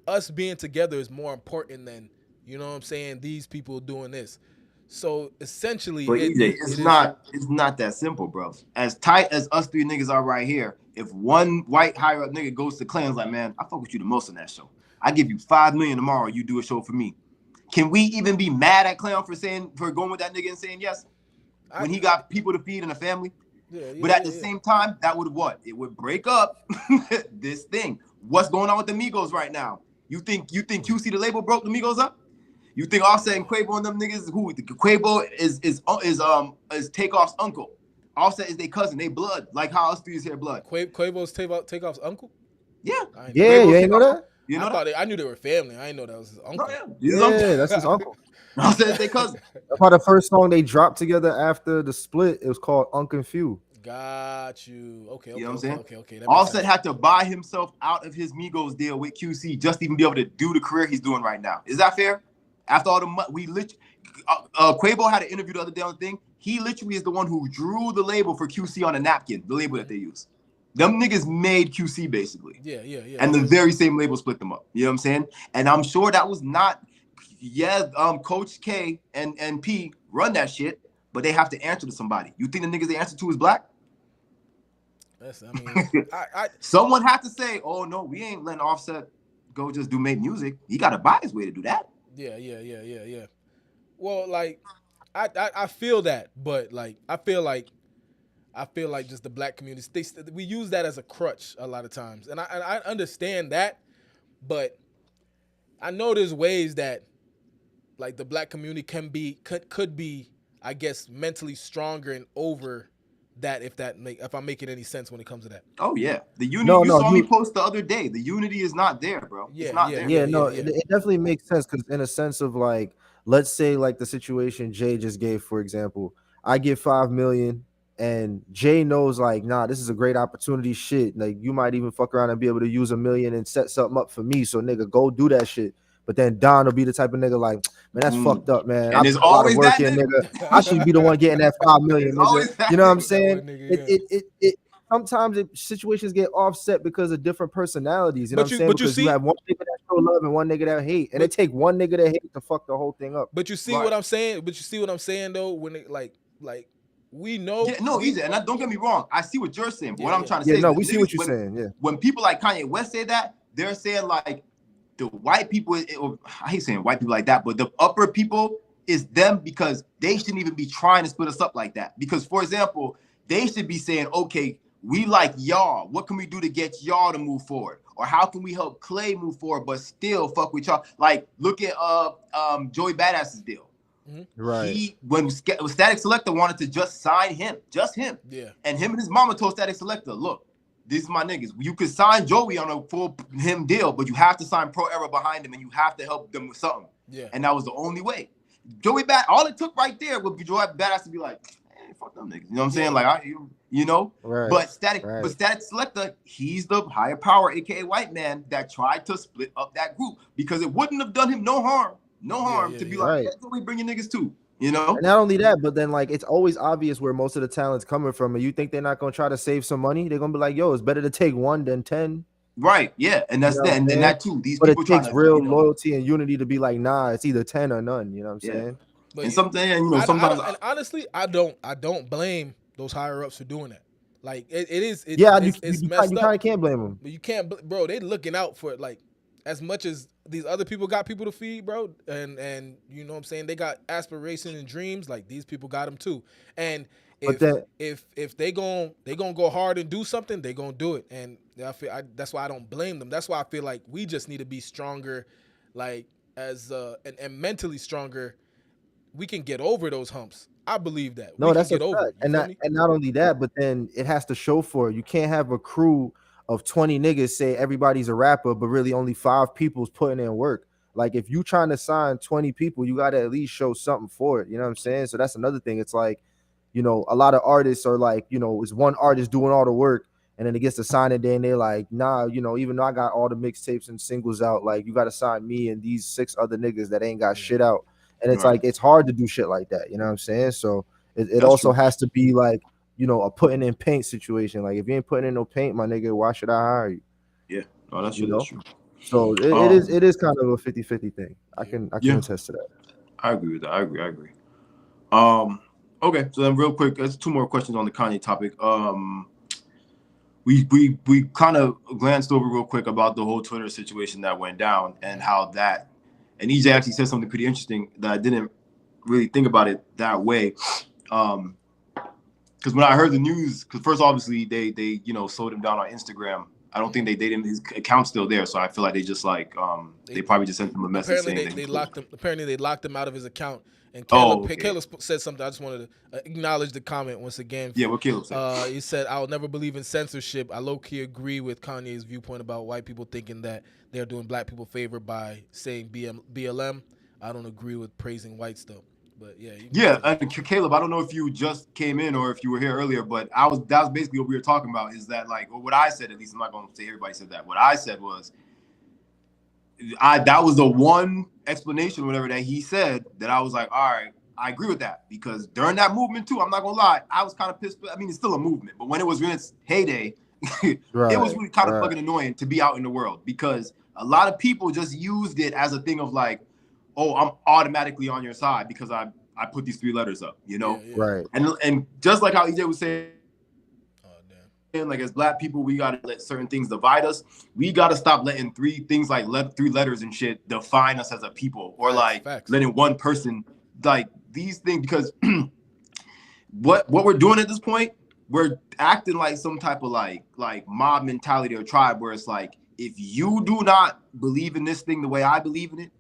Speaker 2: us being together is more important than, you know what I'm saying, these people doing this. So essentially,
Speaker 1: it's not that simple, bro. As tight as us three niggas are right here, if one white higher up nigga goes to Clan's like, man, I fuck with you the most on that show. I give you $5 million tomorrow. You do a show for me. Can we even be mad at Clan for going with that nigga and saying yes when he got people to feed and a family? But at the same time, that would what? It would break up this thing. What's going on with the Migos right now? You think QC the label broke the Migos up? You think Offset and Quavo and them niggas, who Quavo is Takeoff's uncle. Offset is their cousin, they blood, like how us three is here blood.
Speaker 2: Quavo's Takeoff's uncle?
Speaker 1: Yeah.
Speaker 3: Yeah, you ain't know that?
Speaker 1: You know
Speaker 2: I knew they were family. I didn't know that was his uncle.
Speaker 3: No, yeah, that's his uncle.
Speaker 1: Offset is their cousin.
Speaker 3: That's why the first song they dropped together after the split, it was called Unconfused.
Speaker 2: Got you. Okay.
Speaker 1: You know what I'm saying?
Speaker 2: Okay.
Speaker 1: Offset had to buy himself out of his Migos deal with QC just to even be able to do the career he's doing right now. Is that fair? After all the money, we literally, Quavo had an interview the other day on the thing. He literally is the one who drew the label for QC on a napkin, the label that they use. Them niggas made QC basically.
Speaker 2: Yeah.
Speaker 1: And the very same label split them up. You know what I'm saying? And I'm sure that was not, Coach K and P run that shit, but they have to answer to somebody. You think the niggas they answer to is black? Someone had to say, oh no, we ain't letting Offset go just make music. He got to buy his way to do that.
Speaker 2: Yeah. Well, like, I feel that, but like, I feel like just the black community, we use that as a crutch a lot of times, and I understand that, but I know there's ways that like the black community could be, I guess, mentally stronger and over if I'm making any sense when it comes to that.
Speaker 1: Oh yeah, the unity.
Speaker 3: No,
Speaker 1: You
Speaker 3: no,
Speaker 1: saw me post the other day. The unity is not there, bro. It's not there.
Speaker 3: no, it definitely makes sense because in a sense of like, let's say like the situation Jay just gave, for example, I get 5 million and Jay knows like, nah, this is a great opportunity. Shit, like you might even fuck around and be able to use 1 million and set something up for me. So nigga, go do that shit. But then Don will be the type of nigga like, man, that's fucked up, man.
Speaker 1: And
Speaker 3: I
Speaker 1: there's
Speaker 3: put a lot of
Speaker 1: always
Speaker 3: work
Speaker 1: that
Speaker 3: in,
Speaker 1: nigga.
Speaker 3: I should be the one getting that 5 million, nigga. You know what I'm saying? It sometimes situations get offset because of different personalities. You know what I'm saying? Because you have one nigga that show love and one nigga that hate, and it take one nigga that hate to fuck the whole thing up.
Speaker 2: But you see what I'm saying? But you see what I'm saying though? When it like we know.
Speaker 1: Yeah, no, easy. And don't get me wrong. I see what you're saying. But what I'm trying to say,
Speaker 3: no, we see what you're saying. Yeah.
Speaker 1: When people like Kanye West say that, they're saying like the white people. I hate saying white people like that, but the upper people is them because they shouldn't even be trying to split us up like that. Because, for example, they should be saying, okay, we like y'all. What can we do to get y'all to move forward? Or how can we help Clay move forward, but still fuck with y'all? Like, look at Joey Badass's deal.
Speaker 3: Right.
Speaker 1: When Static Selector wanted to just sign him, just him.
Speaker 2: Yeah.
Speaker 1: And him and his mama told Static Selector, look, these are my niggas. You could sign Joey on a full him deal, but you have to sign Pro Era behind him and you have to help them with something.
Speaker 2: Yeah.
Speaker 1: And that was the only way. Joey all it took right there would be Joey Badass to be like, hey, fuck them niggas. You know what I'm saying? Like, you know?
Speaker 3: Right.
Speaker 1: But Static Selector, he's the higher power, aka white man, that tried to split up that group because it wouldn't have done him no harm to be like, that's what we bring your niggas to. You know,
Speaker 3: and not only that, but then like it's always obvious where most of the talent's coming from, and you think they're not gonna try to save some money? They're gonna be like, "Yo, it's better to take 1 than 10."
Speaker 1: Right? Yeah, and that's that, and that too. These
Speaker 3: but
Speaker 1: people
Speaker 3: it takes
Speaker 1: trying to,
Speaker 3: real loyalty and unity to be like, "Nah, it's either 10 or none." You know what I'm saying?
Speaker 2: But
Speaker 1: and sometimes,
Speaker 2: and honestly, I don't blame those higher ups for doing that. Like it's
Speaker 3: you
Speaker 2: messed up.
Speaker 3: kind of can't blame them.
Speaker 2: But you can't, bro. They looking out for it like as much as these other people got people to feed, bro, and you know what I'm saying, they got aspirations and dreams, like these people got them too. And if they gon' go hard and do something, they gonna do it. And that's why I don't blame them. That's why I feel like we just need to be stronger, like as and mentally stronger. We can get over those humps. I believe that.
Speaker 3: No, that's a fact. And not only that, but then it has to show for it. You can't have a crew of 20 niggas say everybody's a rapper, but really only 5 people's putting in work. Like if you trying to sign 20 people, you got to at least show something for it. You know what I'm saying? So that's another thing. It's like, you know, a lot of artists are like, you know, it's one artist doing all the work and then it gets to sign it. Then they're like, nah, you know, even though I got all the mixtapes and singles out, like you got to sign me and these 6 other niggas that ain't got shit out. And it's like, it's hard to do shit like that. You know what I'm saying? So it also has to be like, you know, a putting in paint situation. Like if you ain't putting in no paint, my nigga, why should I hire you?
Speaker 1: Yeah, no, that's true. That's true.
Speaker 3: So it is kind of a 50-50 thing. I can attest to that.
Speaker 1: I agree with that. I agree. Okay, so then real quick, there's 2 more questions on the Kanye topic. We kind of glanced over real quick about the whole Twitter situation that went down and how that, and EJ actually said something pretty interesting that I didn't really think about it that way. Because when I heard the news, because first obviously they you know slowed him down on Instagram. I don't think they didn't. His account's still there, so I feel like they just like they probably just sent him a message saying
Speaker 2: they locked him. Apparently they locked him out of his account. And Caleb said something. I just wanted to acknowledge the comment once again.
Speaker 1: Yeah, what Caleb said.
Speaker 2: He said, "I'll never believe in censorship. I low-key agree with Kanye's viewpoint about white people thinking that they're doing black people favor by saying BLM. I don't agree with praising whites though." But
Speaker 1: and Caleb, I don't know if you just came in or if you were here earlier, but that was basically what we were talking about. Is that like, or what I said? At least I'm not going to say everybody said that. What I said was, that was the one explanation, whatever that he said, that I was like, all right, I agree with that, because during that movement too, I'm not gonna lie, I was kind of pissed. I mean, it's still a movement, but when it was in its heyday, it was really kind of fucking annoying to be out in the world, because a lot of people just used it as a thing of like, oh, I'm automatically on your side because I put these 3 letters up, you know?
Speaker 3: Right.
Speaker 1: And just like how EJ was saying, like as black people, we gotta let certain things divide us. We gotta stop letting 3 things like 3 letters and shit define us as a people, or letting one person like these things, because what we're doing at this point, we're acting like some type of like mob mentality or tribe, where it's like, if you do not believe in this thing the way I believe in it,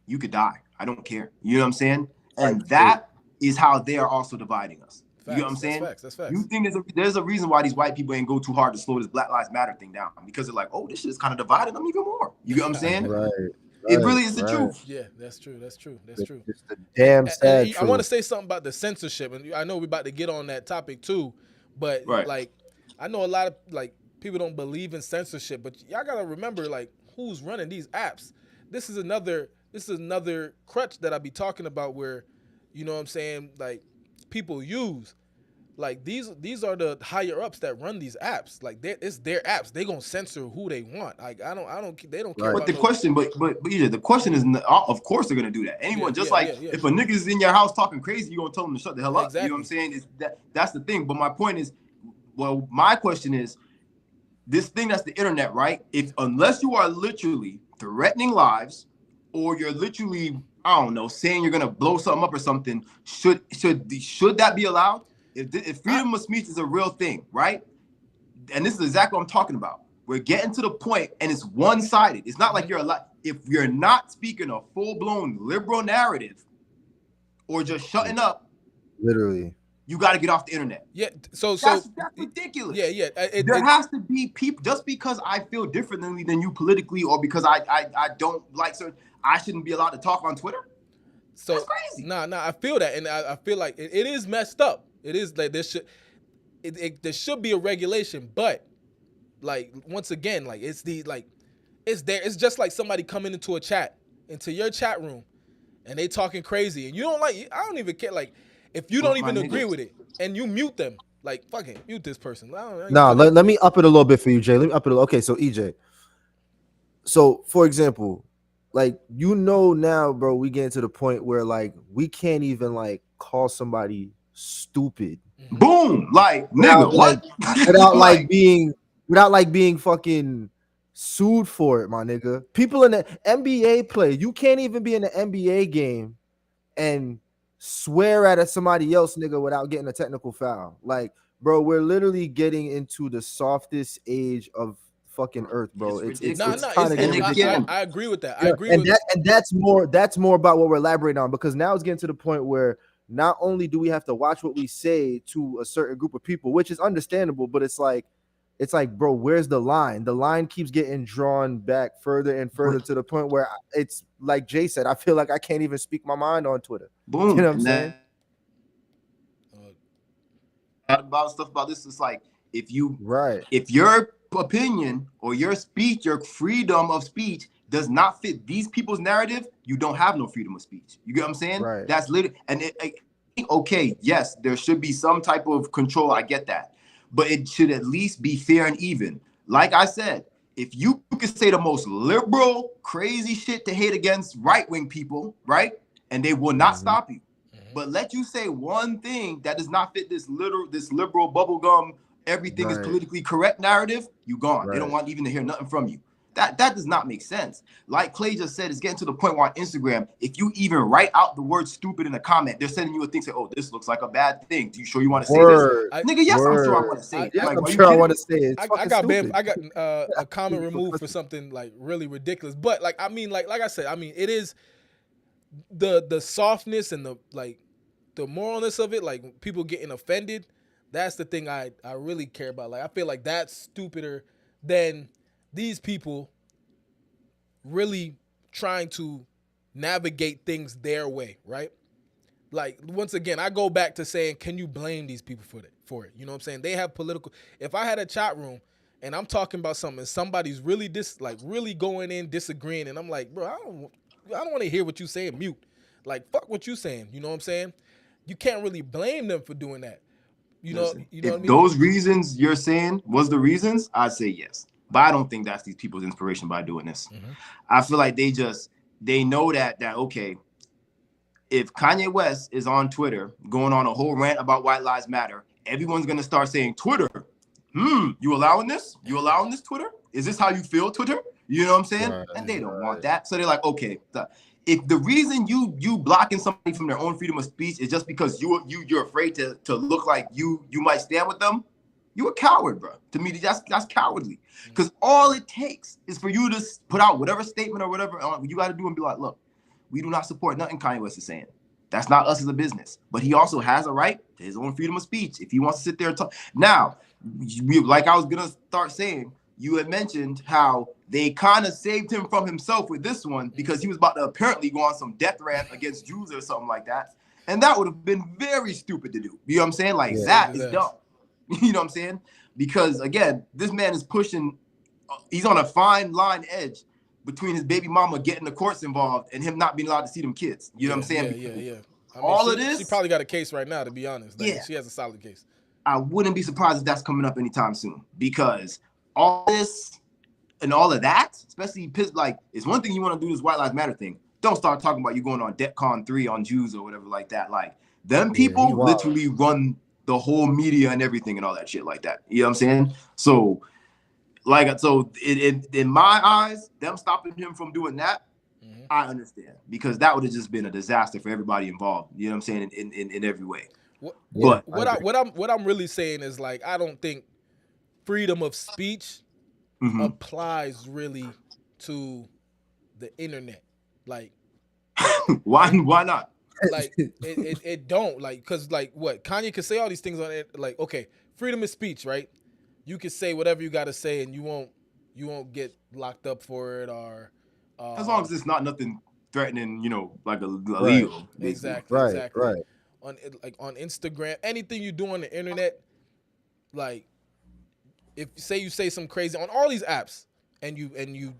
Speaker 1: you could die. I don't care. You know what I'm saying? And that is how they are also dividing us. You get what I'm
Speaker 2: Facts. That's
Speaker 1: saying?
Speaker 2: facts. That's
Speaker 1: You
Speaker 2: facts.
Speaker 1: think there's a reason why these white people ain't go too hard to slow this Black Lives Matter thing down, because they're like, oh, this shit is kind of divided them even more. You get what I'm saying?
Speaker 3: Right,
Speaker 1: It
Speaker 3: right,
Speaker 1: really is the
Speaker 3: right.
Speaker 1: truth.
Speaker 2: Yeah, that's true. That's true. That's true.
Speaker 3: It's the damn sad
Speaker 2: I want to
Speaker 3: truth.
Speaker 2: say something about the censorship, and I know we're about to get on that topic too, but
Speaker 1: Right.
Speaker 2: like, I know a lot of like people don't believe in censorship, but y'all gotta remember like who's running these apps. This is another crutch that I be talking about where, you know what I'm saying, like people use. Like these are the higher ups that run these apps. Like it's their apps. They gonna censor who they want. Like they don't care
Speaker 3: Right.
Speaker 1: But
Speaker 2: about
Speaker 1: the
Speaker 2: no.
Speaker 1: question, but yeah, the question is, of course they're gonna do that.
Speaker 2: Yeah,
Speaker 1: Anyone, just
Speaker 2: yeah,
Speaker 1: like
Speaker 2: yeah, yeah.
Speaker 1: if a nigga is in your house talking crazy, you gonna tell them to shut the hell up. You know what I'm
Speaker 2: Exactly.
Speaker 1: saying? Is that's the thing. But my point is, well, my question is, this thing that's the internet, right? If unless you are literally threatening lives, or you're literally, I don't know, saying you're gonna blow something up or something, should that be allowed? If freedom of speech is a real thing, right? And this is exactly what I'm talking about. We're getting to the point, and it's one-sided. It's not like you're allowed. If you're not speaking a full-blown liberal narrative, or just shutting up,
Speaker 3: Literally.
Speaker 1: you got to get off the internet.
Speaker 2: Yeah. So
Speaker 1: That's ridiculous.
Speaker 2: yeah, yeah.
Speaker 1: There has to be people. Just because I feel differently than you politically, or because I don't like certain, I shouldn't be allowed to talk on Twitter.
Speaker 2: So
Speaker 1: That's crazy.
Speaker 2: Nah, I feel that, and I feel like it is messed up. It is like there should be a regulation, but like once again, like it's there. It's just like somebody coming into your chat room, and they talking crazy, and you don't like. I don't even care. Like if you don't even agree with it, and you mute them, like fucking mute this person.
Speaker 3: Nah, let me up it a little bit for you, Jay. Let me up it. Okay, so EJ. So for example, like now, bro, we get to the point where like we can't even like call somebody stupid.
Speaker 1: Boom, like nigga, what?
Speaker 3: Without being fucking sued for it, my nigga. People in the NBA play. You can't even be in the NBA game and swear at somebody else, nigga, without getting a technical foul. Like, bro, we're literally getting into the softest age of fucking earth, bro. It's kind of
Speaker 2: ridiculous. I agree with that.
Speaker 3: Yeah,
Speaker 2: I agree with
Speaker 3: that, and that's more about what we're elaborating on, because now it's getting to the point where not only do we have to watch what we say to a certain group of people, which is understandable, but it's like, bro, where's the line? The line keeps getting drawn back further and further to the point where it's like Jay said, I feel like I can't even speak my mind on Twitter.
Speaker 1: Boom.
Speaker 3: You know what I'm saying?
Speaker 1: About stuff about this, it's like if your opinion or your speech, your freedom of speech does not fit these people's narrative, you don't have no freedom of speech. You get what I'm saying?
Speaker 3: Right.
Speaker 1: That's literally, and okay, yes, there should be some type of control. I get that, but it should at least be fair and even. Like I said, if you could say the most liberal, crazy shit to hate against right-wing people, right, and they will not stop you, but let you say one thing that does not fit this liberal bubblegum, everything is politically correct narrative, you gone. They don't want even to hear nothing from you. That does not make sense. Like Clay just said, it's getting to the point where on Instagram, if you even write out the word stupid in a comment, they're sending you a thing say, oh, this looks like a bad thing. Do you sure you want to say this? Nigga, yes, I'm sure I want to say it.
Speaker 3: Yeah,
Speaker 1: like,
Speaker 3: I'm sure I want to say it.
Speaker 2: I got a comment removed for something like really ridiculous. But like, I mean, like I said, I mean, it is the softness and the moralness of it, like people getting offended. That's the thing I really care about. Like, I feel like that's stupider than these people really trying to navigate things their way, right? Like, once again, I go back to saying, can you blame these people for it? You know what I'm saying? They have political. If I had a chat room and I'm talking about something and somebody's really really going in disagreeing, and I'm like, bro, I don't want to hear what you saying. Mute. Like, fuck what you saying. You know what I'm saying? You can't really blame them for doing that. You know what I mean?
Speaker 1: Those reasons you're saying was the reasons, I'd say yes. But I don't think that's these people's inspiration by doing this. I feel like they know that okay, if Kanye West is on Twitter going on a whole rant about White Lives Matter, everyone's gonna start saying, Twitter, you allowing this? You allowing this, Twitter? Is this how you feel, Twitter? You know what I'm saying? And they don't want that. So they're like, okay, if the reason you blocking somebody from their own freedom of speech is just because you're afraid to look like you might stand with them, you're a coward, bro. To me, that's cowardly. Because all it takes is for you to put out whatever statement or whatever you got to do and be like, look, we do not support nothing Kanye West is saying. That's not us as a business. But he also has a right to his own freedom of speech if he wants to sit there and talk. Now, like I was gonna start saying, you had mentioned how they kind of saved him from himself with this one because he was about to apparently go on some death rant against Jews or something like that. And that would have been very stupid to do. You know what I'm saying? Like, that is dumb. You know what I'm saying? Because, again, this man is pushing, he's on a fine line edge between his baby mama getting the courts involved and him not being allowed to see them kids. You know what I'm saying?
Speaker 2: Yeah. I mean,
Speaker 1: all of this.
Speaker 2: She probably got a case right now, to be honest. Like, she has a solid case.
Speaker 1: I wouldn't be surprised if that's coming up anytime soon because all this and all of that, especially like, it's one thing you want to do this White Lives Matter thing. Don't start talking about you going on DEFCON 3 on Jews or whatever like that. Like, them people literally run the whole media and everything and all that shit like that. You know what I'm saying? So, in my eyes, them stopping him from doing that, I understand because that would have just been a disaster for everybody involved. You know what I'm saying? In every way.
Speaker 2: What I'm really saying is, like, I don't think freedom of speech applies really to the internet. Like,
Speaker 1: why not?
Speaker 2: Like, it don't, like, because, like, what Kanye can say all these things on it, like, okay, freedom of speech, right? You can say whatever you got to say and you won't get locked up for it, or
Speaker 1: as long as it's not nothing threatening, you know, like illegal.
Speaker 2: Exactly. On Instagram, anything you do on the internet, like, if you say some crazy on all these apps and you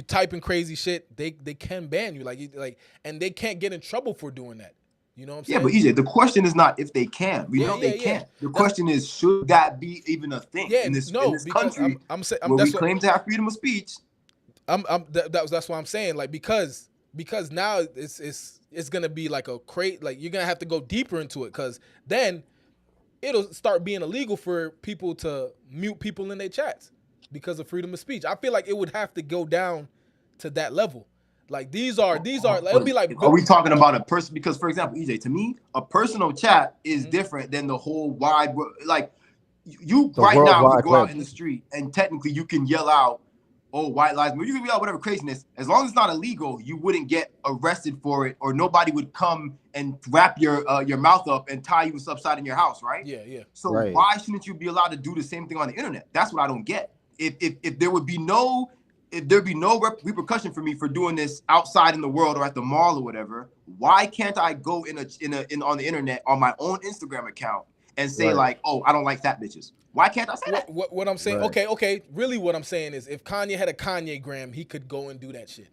Speaker 2: type in crazy shit, they can ban you, like, and they can't get in trouble for doing that. You know what I'm saying?
Speaker 1: Yeah, but EJ, the question is not if they can. We know they can't. The question is, should that be even a thing in this country where we claim to have freedom of speech?
Speaker 2: That's what I'm saying. Like, because now it's gonna be like like, you're gonna have to go deeper into it, because then it'll start being illegal for people to mute people in their chats because of freedom of speech. I feel like it would have to go down to that level. Like, these are it'll be like,
Speaker 1: are we talking about a person? Because, for example, EJ, to me, a personal chat is different than the whole wide world. Like, you right now would go out in the street and technically you can yell out, "Oh, white lives matter." You can yell out whatever craziness. As long as it's not illegal, you wouldn't get arrested for it, or nobody would come and wrap your mouth up and tie you upside in your house, right?
Speaker 2: Yeah.
Speaker 1: So why shouldn't you be allowed to do the same thing on the internet? That's what I don't get. If there'd be no repercussion for me for doing this outside in the world or at the mall or whatever, why can't I go on the internet on my own Instagram account and say like, "Oh, I don't like fat bitches"? Why can't I say that?
Speaker 2: What I'm saying, okay. Really, what I'm saying is, if Kanye had a Kanye gram, he could go and do that shit.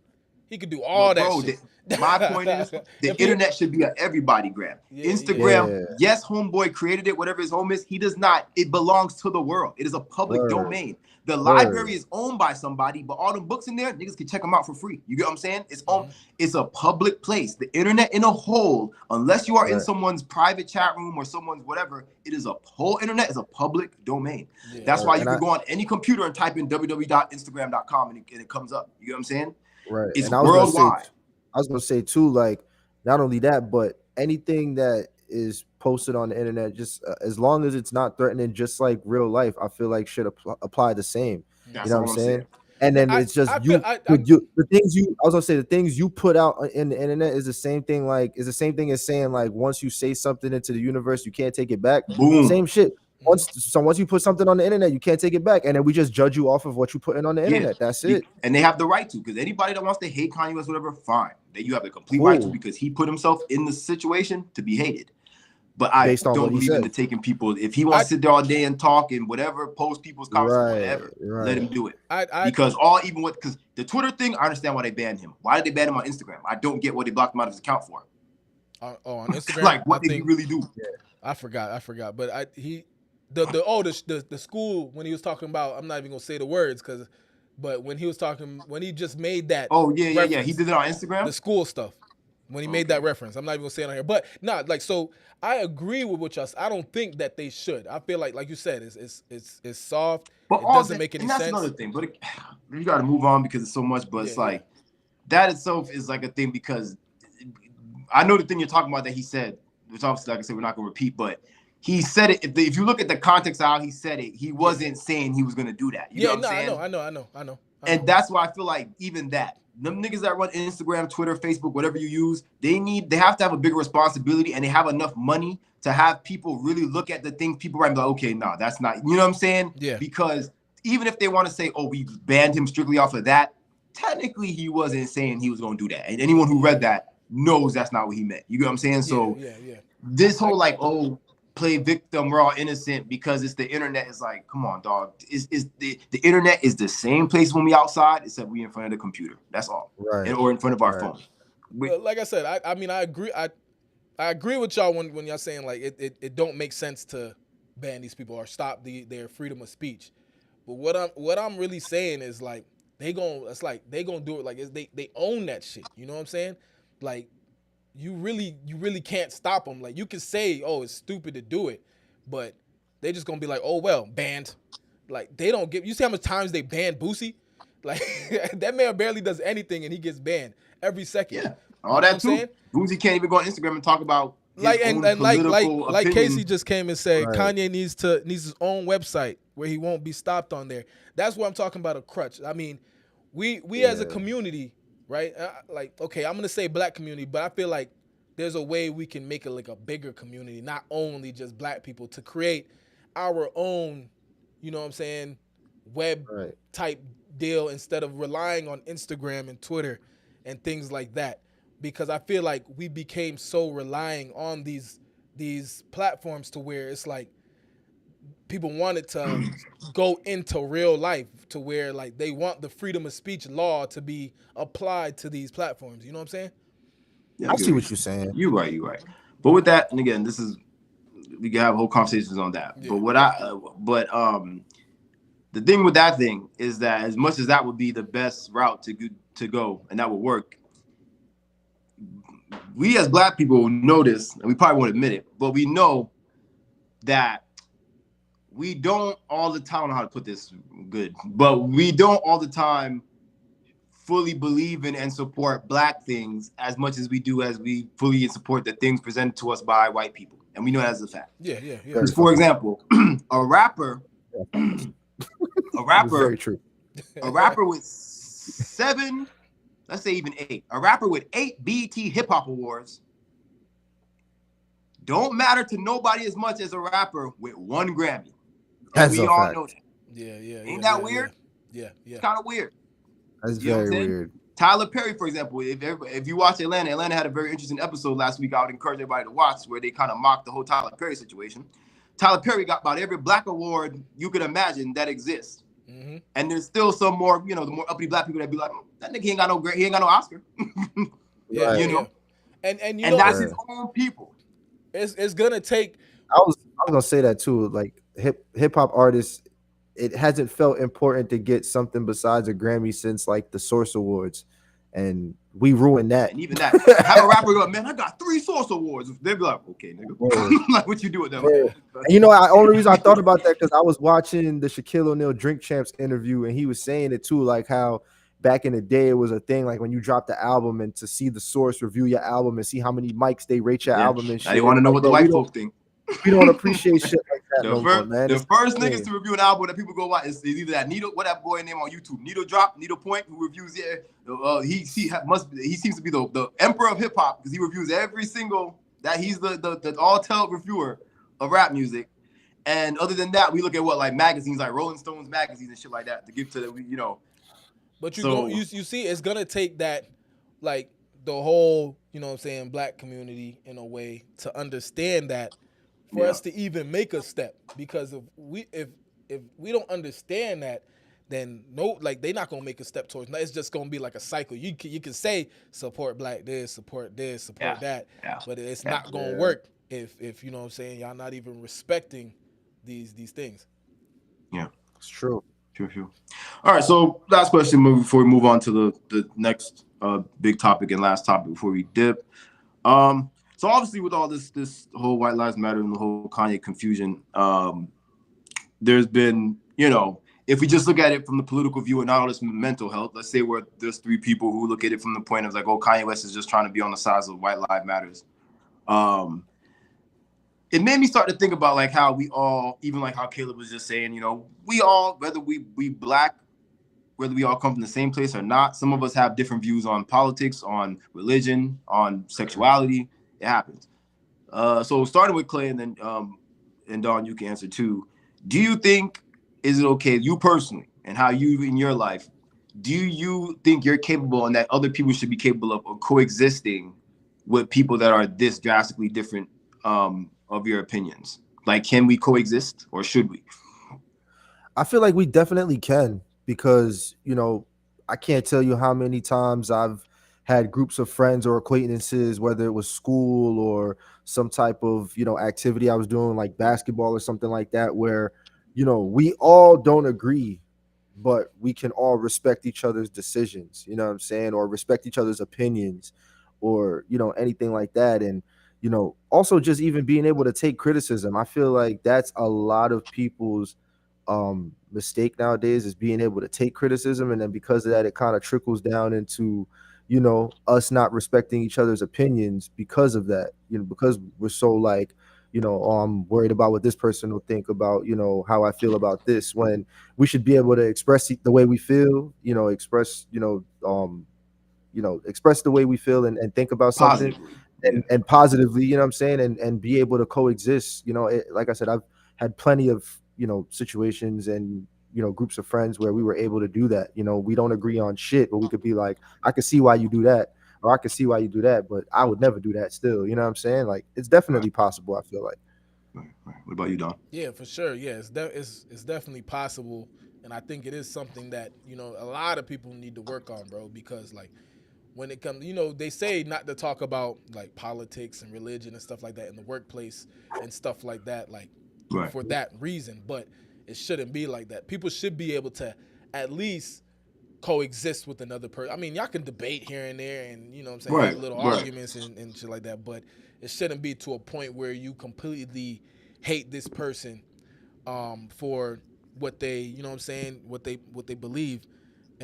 Speaker 2: He could do all that shit.
Speaker 1: My point is, the internet should be an everybody gram. Instagram, yes, homeboy created it, whatever his home is. He does not. It belongs to the world. It is a public domain. The library is owned by somebody, but all the books in there, niggas can check them out for free. You get what I'm saying? It's a public place. The internet in a whole, unless you are in someone's private chat room or someone's whatever, whole internet is a public domain. That's why you can go on any computer and type in www.instagram.com and it comes up. You get what I'm saying?
Speaker 3: Right.
Speaker 1: It's worldwide.
Speaker 3: I was gonna say too, like, not only that, but anything that is posted on the internet, just as long as it's not threatening, just like real life, I feel like should apply the same.
Speaker 1: That's,
Speaker 3: you know what I'm saying? And then it's just the things you put out in the internet is the same thing as saying, like, once you say something into the universe, you can't take it back.
Speaker 1: Boom.
Speaker 3: Same shit. Once you put something on the internet, you can't take it back, and then we just judge you off of what you put in on the internet. That's it.
Speaker 1: And they have the right to, because anybody that wants to hate Kanye West, whatever, fine. That you have the complete right to, because he put himself in the situation to be hated. But I don't believe in the taking people. If he wants to sit there all day and talk and whatever, post people's comments, whatever, let him do it. Because the Twitter thing, I understand why they banned him. Why did they ban him on Instagram? I don't get what they blocked him out of his account for.
Speaker 2: On Instagram,
Speaker 1: like, what did he really do?
Speaker 2: I forgot. But the school, when he was talking about, I'm not even gonna say the words, but when he just made that.
Speaker 1: Oh yeah. He did it on Instagram.
Speaker 2: The school stuff. When he made that reference, I'm not even gonna say it on here, but not like, so. I agree with what y'all. I don't think that they should. I feel like you said, it's soft.
Speaker 1: But
Speaker 2: it doesn't make any sense.
Speaker 1: That's another thing. But you got to move on because it's so much. But it's like that itself is like a thing, because I know the thing you're talking about that he said, which obviously, like I said, we're not gonna repeat, but he said it. If you look at the context of how he said it, he wasn't saying he was gonna do that. You know what I'm saying?
Speaker 2: I know.
Speaker 1: And that's why I feel like even that, them niggas that run Instagram, Twitter, Facebook, whatever you use, they have to have a bigger responsibility, and they have enough money to have people really look at the things people write and be like, okay, no, that's not, you know what I'm saying?
Speaker 2: Yeah.
Speaker 1: Because even if they want to say, oh, we banned him strictly off of that, technically he wasn't saying he was going to do that. And anyone who read that knows that's not what he meant. You get what I'm saying? So this whole like, oh, play victim, we're all innocent because it's the internet, is like, come on, dog. Is the internet is the same place when we outside, except we in front of the computer. That's all.
Speaker 3: Right.
Speaker 1: Or in front of our phone.
Speaker 2: Like I said, I mean, I agree. I agree with y'all when y'all saying like it don't make sense to ban these people or stop their freedom of speech. But what I'm really saying is like they gonna do it like they own that shit. You know what I'm saying? Like you really can't stop them. Like you can say, oh, it's stupid to do it, but they just gonna be like, oh well, banned. Like they don't give. You see how much times they banned Boosie? Like that man barely does anything and he gets banned every second.
Speaker 1: Yeah, all that too. Boosie can't even go on Instagram and talk about
Speaker 2: like Casey just came and said Kanye needs his own website where he won't be stopped on there. That's what I'm talking about, a crutch. I mean, we as a community, right? Like, okay, I'm gonna say black community, but I feel like there's a way we can make it like a bigger community, not only just black people, to create our own, you know what I'm saying, web type deal instead of relying on Instagram and Twitter and things like that. Because I feel like we became so relying on these platforms to where it's like people wanted to go into real life to where like they want the freedom of speech law to be applied to these platforms. You know what I'm saying?
Speaker 3: Yeah, I see what you're saying.
Speaker 1: You're right. But with that, and again, we can have whole conversations on that. Yeah. But the thing with that thing is that as much as that would be the best route to go, and that would work, we as black people know this, and we probably won't admit it, but we know that we don't all the time, I don't know how to put this good, but we don't all the time fully believe in and support black things as much as we fully support the things presented to us by white people. And we know that as a fact.
Speaker 2: Yeah.
Speaker 1: Because, for example, a rapper
Speaker 3: very true.
Speaker 1: A rapper with 7, let's say even 8, a rapper with 8 BET Hip Hop Awards don't matter to nobody as much as a rapper with 1 Grammy.
Speaker 3: That's
Speaker 1: we
Speaker 3: a
Speaker 1: all
Speaker 3: fact.
Speaker 1: know that.
Speaker 2: Yeah.
Speaker 1: Ain't that weird?
Speaker 2: Yeah.
Speaker 1: It's kind of weird.
Speaker 3: That's very weird.
Speaker 1: Tyler Perry, for example, if you watch Atlanta had a very interesting episode last week. I would encourage everybody to watch, where they kind of mocked the whole Tyler Perry situation. Tyler Perry got about every black award you could imagine that exists. Mm-hmm. And there's still some more, the more uppity black people that be like, that nigga ain't got no Oscar. And that's his own people.
Speaker 2: It's gonna take.
Speaker 3: I was gonna say that too. Like hip hop artists, it hasn't felt important to get something besides a Grammy since like the Source Awards, and we ruined that.
Speaker 1: And even that, have a rapper go, man, I got 3 Source Awards. They'd be like, okay, nigga, like what you do with them?
Speaker 3: And only reason I thought about that because I was watching the Shaquille O'Neal Drink Champs interview, and he was saying it too, like how back in the day it was a thing, like when you dropped the album and to see the Source review your album and see how many mics they rate your album and shit.
Speaker 1: They want to know what the white folk think.
Speaker 3: We don't appreciate shit like that. Man.
Speaker 1: The first niggas to review an album that people go watch is either that Needle, what that boy name on YouTube, Needle Point, who reviews it. He seems to be the emperor of hip hop because he reviews every single that he's the all-tell reviewer of rap music. And other than that, we look at what like magazines like Rolling Stones magazines and shit like that to give to the
Speaker 2: But you see, it's gonna take that like the whole black community in a way to understand that. For us to even make a step, because if we don't understand that, then they're not gonna make a step towards. It's just gonna be like a cycle. You can say support black this, support that, but it's not gonna work if you know what I'm saying. Y'all not even respecting these things.
Speaker 1: Yeah,
Speaker 3: it's true.
Speaker 1: True. All right, so last question before we move on to the next big topic and last topic before we dip. So obviously with all this whole White Lives Matter and the whole Kanye confusion, there's been, if we just look at it from the political view and not all this mental health, let's say there's 3 people who look at it from the point of like, oh, Kanye West is just trying to be on the sides of White Lives Matters. It made me start to think about like how we all, even like how Caleb was just saying, we all, whether we black whether we all come from the same place or not. Some of us have different views on politics, on religion, on sexuality. It happens. So starting with Clay and Don, you can answer too. Do you think is it okay, you personally, and how you in your life, do you think you're capable and that other people should be capable of coexisting with people that are this drastically different of your opinions? Like, can we coexist or should we?
Speaker 3: I feel like we definitely can because, I can't tell you how many times I've had groups of friends or acquaintances, whether it was school or some type of, activity I was doing like basketball or something like that, where, we all don't agree, but we can all respect each other's decisions, you know what I'm saying? Or respect each other's opinions or, anything like that. And, also just even being able to take criticism. I feel like that's a lot of people's mistake nowadays is being able to take criticism, and then because of that it kind of trickles down into us not respecting each other's opinions because of that, because we're so like I'm worried about what this person will think about how I feel about this, when we should be able to express the way we feel, express the way we feel and think about something
Speaker 1: Positively. Yeah.
Speaker 3: and positively, you know what I'm saying, and be able to coexist. Like I said, I've had plenty of situations and groups of friends where we were able to do that. We don't agree on shit, but we could be like, I could see why you do that, or I could see why you do that, but I would never do that still. You know what I'm saying? Like, it's
Speaker 1: Right.
Speaker 3: definitely possible, I feel like.
Speaker 1: Right. Right. What about you, Don?
Speaker 2: Yeah, for sure. Yeah, it's definitely possible, and I think it is something that a lot of people need to work on, bro. Because like when it comes, they say not to talk about like politics and religion and stuff like that in the workplace and stuff like that, like
Speaker 1: Right.
Speaker 2: for that reason. But it shouldn't be like that. People should be able to at least coexist with another person. I mean, y'all can debate here and there and what I'm saying, have
Speaker 1: Right.
Speaker 2: little
Speaker 1: Right.
Speaker 2: arguments and shit like that, but it shouldn't be to a point where you completely hate this person for what they, what I'm saying, what they believe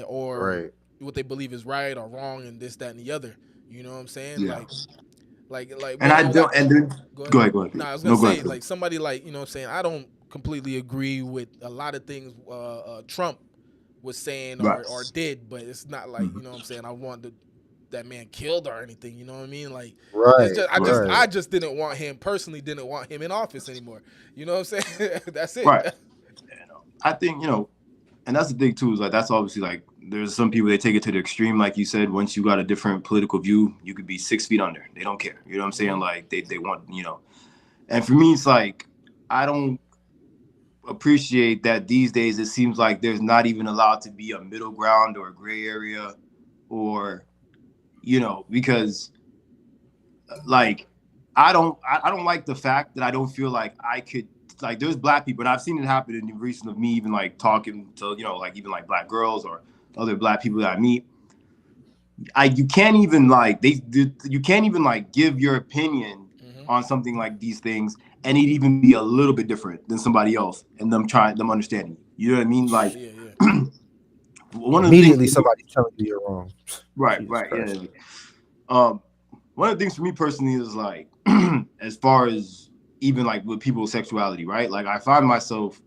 Speaker 2: or
Speaker 3: Right.
Speaker 2: what they believe is right or wrong and this, that, and the other. You know what I'm saying?
Speaker 1: Yeah.
Speaker 2: Like
Speaker 1: And
Speaker 2: one
Speaker 1: I
Speaker 2: of
Speaker 1: don't.
Speaker 2: like
Speaker 1: And then
Speaker 2: go
Speaker 1: go
Speaker 2: ahead.
Speaker 1: ahead. Go ahead.
Speaker 2: Nah, I was gonna
Speaker 1: No, go
Speaker 2: say
Speaker 1: ahead.
Speaker 2: like somebody like what I'm saying. I don't completely agree with a lot of things Trump was saying
Speaker 1: Right.
Speaker 2: or did, but it's not like what I'm saying. I want that man killed or anything. You know what I mean? Like it's
Speaker 3: Right.
Speaker 2: just
Speaker 1: Right.
Speaker 3: Right.
Speaker 2: I just didn't want him personally. Didn't want him in office anymore. You know what I'm saying? That's it.
Speaker 1: Right. I think and that's the thing too. Is like that's obviously like there's some people they take it to the extreme. Like you said, once you got a different political view, you could be 6 feet under. They don't care. You know what I'm saying?
Speaker 2: Mm-hmm.
Speaker 1: Like they want. And for me, it's like I don't appreciate that these days. It seems like there's not even allowed to be a middle ground or a gray area, or because like I don't like the fact that I don't feel like I could like there's black people and I've seen it happen in the recent of me even like talking to like even like black girls or other black people that I meet. You can't even like you can't even like give your opinion
Speaker 2: Mm-hmm.
Speaker 1: on something like these things and it even be a little bit different than somebody else and them understanding you. You know what I mean?
Speaker 2: Yeah,
Speaker 1: Like
Speaker 2: yeah, yeah.
Speaker 1: one of the things
Speaker 3: Immediately somebody's telling you you're wrong. Jesus
Speaker 1: right
Speaker 3: Christ.
Speaker 1: yeah. Um, one of the things for me personally is like, as far as even like with people's sexuality, right? Like I find myself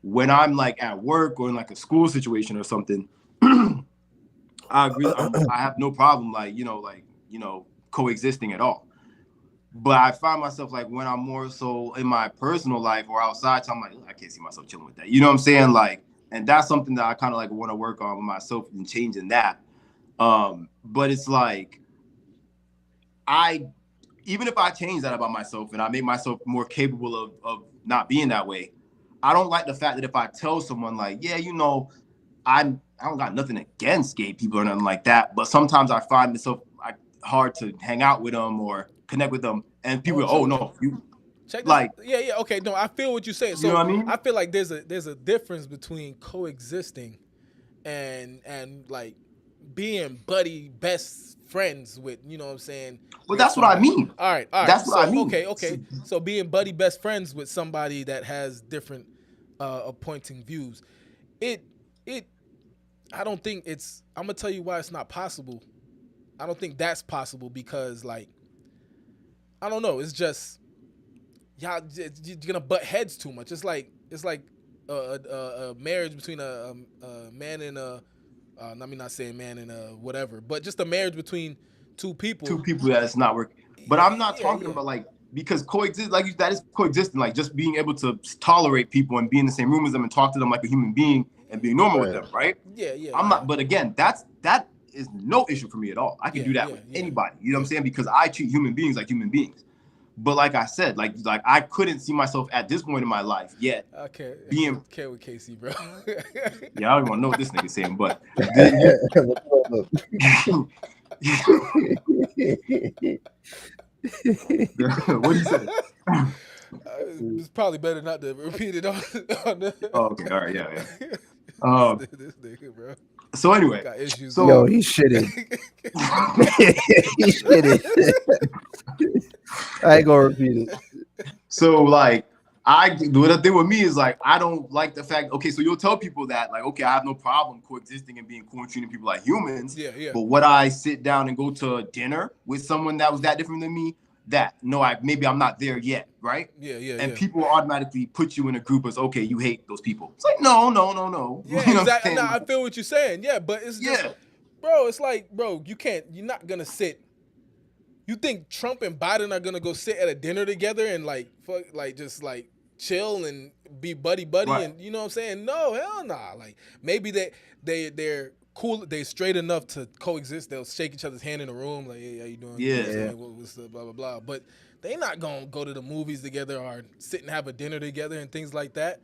Speaker 1: when I'm like at work or in like a school situation or something, I agree. I have no problem like coexisting at all. But I find myself like when I'm more so in my personal life or outside, so I'm like, I can't see myself chilling with that. You know what I'm saying? Like, and that's something that I kind of like want to work on with myself and changing that. But it's like I even if I change that about myself and I make myself more capable of not being that way, I don't like the fact that if I tell someone like, yeah, I don't got nothing against gay people or nothing like that, but sometimes I find myself like hard to hang out with them or connect with them, and people,
Speaker 2: Oh,
Speaker 1: oh
Speaker 2: true,
Speaker 1: no,
Speaker 2: true.
Speaker 1: you
Speaker 2: Check this.
Speaker 1: like,
Speaker 2: Yeah, yeah. Okay, no, I feel what you're saying.
Speaker 1: you know
Speaker 2: So
Speaker 1: what I mean?
Speaker 2: I feel like there's a difference between coexisting and like being buddy best friends with what I'm saying
Speaker 1: But
Speaker 2: with
Speaker 1: that's what I
Speaker 2: somebody.
Speaker 1: mean.
Speaker 2: All right, all right.
Speaker 1: That's what I
Speaker 2: So
Speaker 1: mean.
Speaker 2: okay. So being buddy best friends with somebody that has different appointing views, it it I don't think it's. I'm gonna tell you why it's not possible. I don't think that's possible because like I don't know. It's just y'all you're gonna butt heads too much. It's like a marriage between a man and a I mean, not saying man and whatever, but just a marriage between two
Speaker 1: Two
Speaker 2: people.
Speaker 1: people that's not working. But I'm not
Speaker 2: Yeah,
Speaker 1: talking
Speaker 2: yeah,
Speaker 1: about like because coexist that is coexisting, like just being able to tolerate people and be in the same room as them and talk to them like a human being and being normal with
Speaker 3: Right.
Speaker 1: them, right?
Speaker 2: yeah, yeah,
Speaker 1: I'm
Speaker 2: yeah,
Speaker 1: not, but again, that is no issue for me at all. I can
Speaker 2: yeah,
Speaker 1: do that
Speaker 2: yeah,
Speaker 1: with
Speaker 2: yeah,
Speaker 1: anybody. You know what
Speaker 2: yeah.
Speaker 1: I'm saying? Because I treat human beings like human beings. But like I said, like I couldn't see myself at this point in my life yet
Speaker 2: I can't, I
Speaker 1: being.
Speaker 2: can't with Casey, bro.
Speaker 1: Yeah, I don't even know what this nigga's saying, but the, you, what do you say?
Speaker 2: It's probably better not to repeat it on
Speaker 1: Oh, okay, all right, yeah, yeah.
Speaker 2: this nigga, bro.
Speaker 1: So anyway,
Speaker 2: Got issues.
Speaker 3: Yo,
Speaker 1: so
Speaker 3: he shitted. He shitted. I ain't gonna repeat it.
Speaker 1: so like the thing with me is like I don't like the fact. Okay, so you'll tell people that like okay, I have no problem coexisting and being cool and treating people like humans.
Speaker 2: Yeah, yeah.
Speaker 1: But would I sit down and go to dinner with someone that was that different than me? That no, maybe I'm not there yet, right?
Speaker 2: Yeah, yeah,
Speaker 1: And
Speaker 2: yeah.
Speaker 1: people automatically put you in a group as okay, you hate those people. It's like no, no, no, no.
Speaker 2: Yeah,
Speaker 1: You know what I'm
Speaker 2: exactly.
Speaker 1: saying?
Speaker 2: Nah, I feel what you're saying. Yeah, but it's just,
Speaker 1: Yeah,
Speaker 2: bro. It's like, bro, you're not gonna sit. You think Trump and Biden are gonna go sit at a dinner together and like, fuck, like just like chill and be buddy buddy
Speaker 1: right.
Speaker 2: and you know what I'm saying? No, hell nah. Like maybe they're cool. They straight enough to coexist. They'll shake each other's hand in the room, like, hey, how you doing? You know what I'm
Speaker 1: Yeah,
Speaker 2: saying? What's the blah blah blah. But they not gonna go to the movies together or sit and have a dinner together and things like that.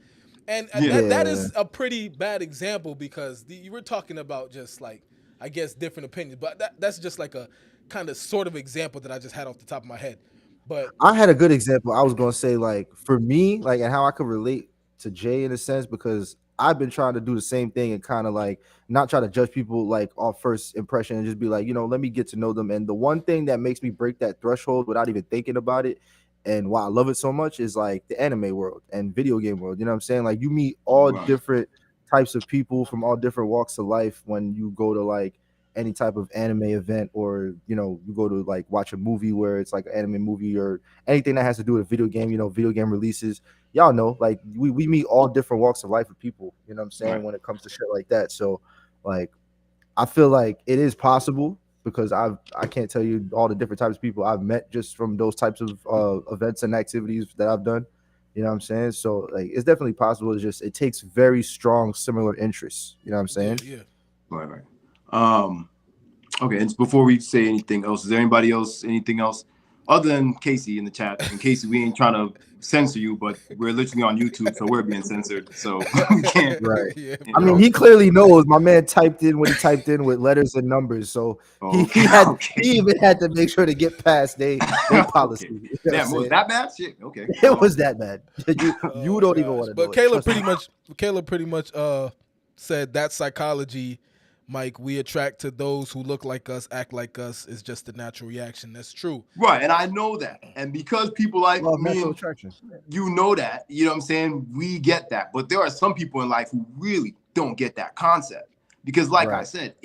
Speaker 2: And
Speaker 1: yeah,
Speaker 2: that
Speaker 3: Yeah.
Speaker 2: is a pretty bad example because you were talking about just like I guess different opinions, but that's just like a kind of sort of example that I just had off the top of my head. But
Speaker 3: I had a good example. I was gonna say, like, for me, like, and how I could relate to Jay in a sense, because I've been trying to do the same thing and kind of like not try to judge people like off first impression and just be like, let me get to know them. And the one thing that makes me break that threshold without even thinking about it, and why I love it so much, is like the anime world and video game world. You know what I'm saying? Like, you meet all
Speaker 1: right.
Speaker 3: different types of people from all different walks of life when you go to like any type of anime event, or you go to like watch a movie where it's like an anime movie, or anything that has to do with a video game, video game releases. Y'all know, like, we meet all different walks of life of people, you know what I'm saying,
Speaker 1: Right.
Speaker 3: when it comes to shit like that. So like I feel like it is possible, because I can't tell you all the different types of people I've met just from those types of events and activities that I've done. You know what I'm saying? So like it's definitely possible. It's just it takes very strong similar interests. You know what I'm
Speaker 2: yeah,
Speaker 3: saying?
Speaker 2: yeah.
Speaker 1: Right, right. Okay, and before we say anything else, is there anybody else, anything else other than Casey in the chat? And Casey, we ain't trying to censor you, but we're literally on YouTube, so we're being censored. So we can't,
Speaker 3: Right.
Speaker 2: Yeah,
Speaker 1: you
Speaker 3: I mean,
Speaker 1: know.
Speaker 3: he clearly knows. My man typed in what he typed in with letters and numbers, so he
Speaker 1: Okay, okay.
Speaker 3: he even had to make sure to get past they policy.
Speaker 1: Okay.
Speaker 3: You know what I'm
Speaker 1: Damn, was
Speaker 3: saying?
Speaker 1: that bad? Shit. Okay.
Speaker 3: It was that bad. You
Speaker 2: Oh
Speaker 3: don't even
Speaker 2: gosh.
Speaker 3: want to
Speaker 2: But
Speaker 3: know it. Trust me.
Speaker 2: Caleb pretty much said that psychology, Mike, we attract to those who look like us, act like us, is just a natural reaction. That's true.
Speaker 1: Right, and I know that. And because people like
Speaker 3: Law of
Speaker 1: me
Speaker 3: natural
Speaker 1: and
Speaker 3: attraction.
Speaker 1: you know that, you know what I'm saying? We get that. But there are some people in life who really don't get that concept. Because like I
Speaker 3: Right.
Speaker 1: said,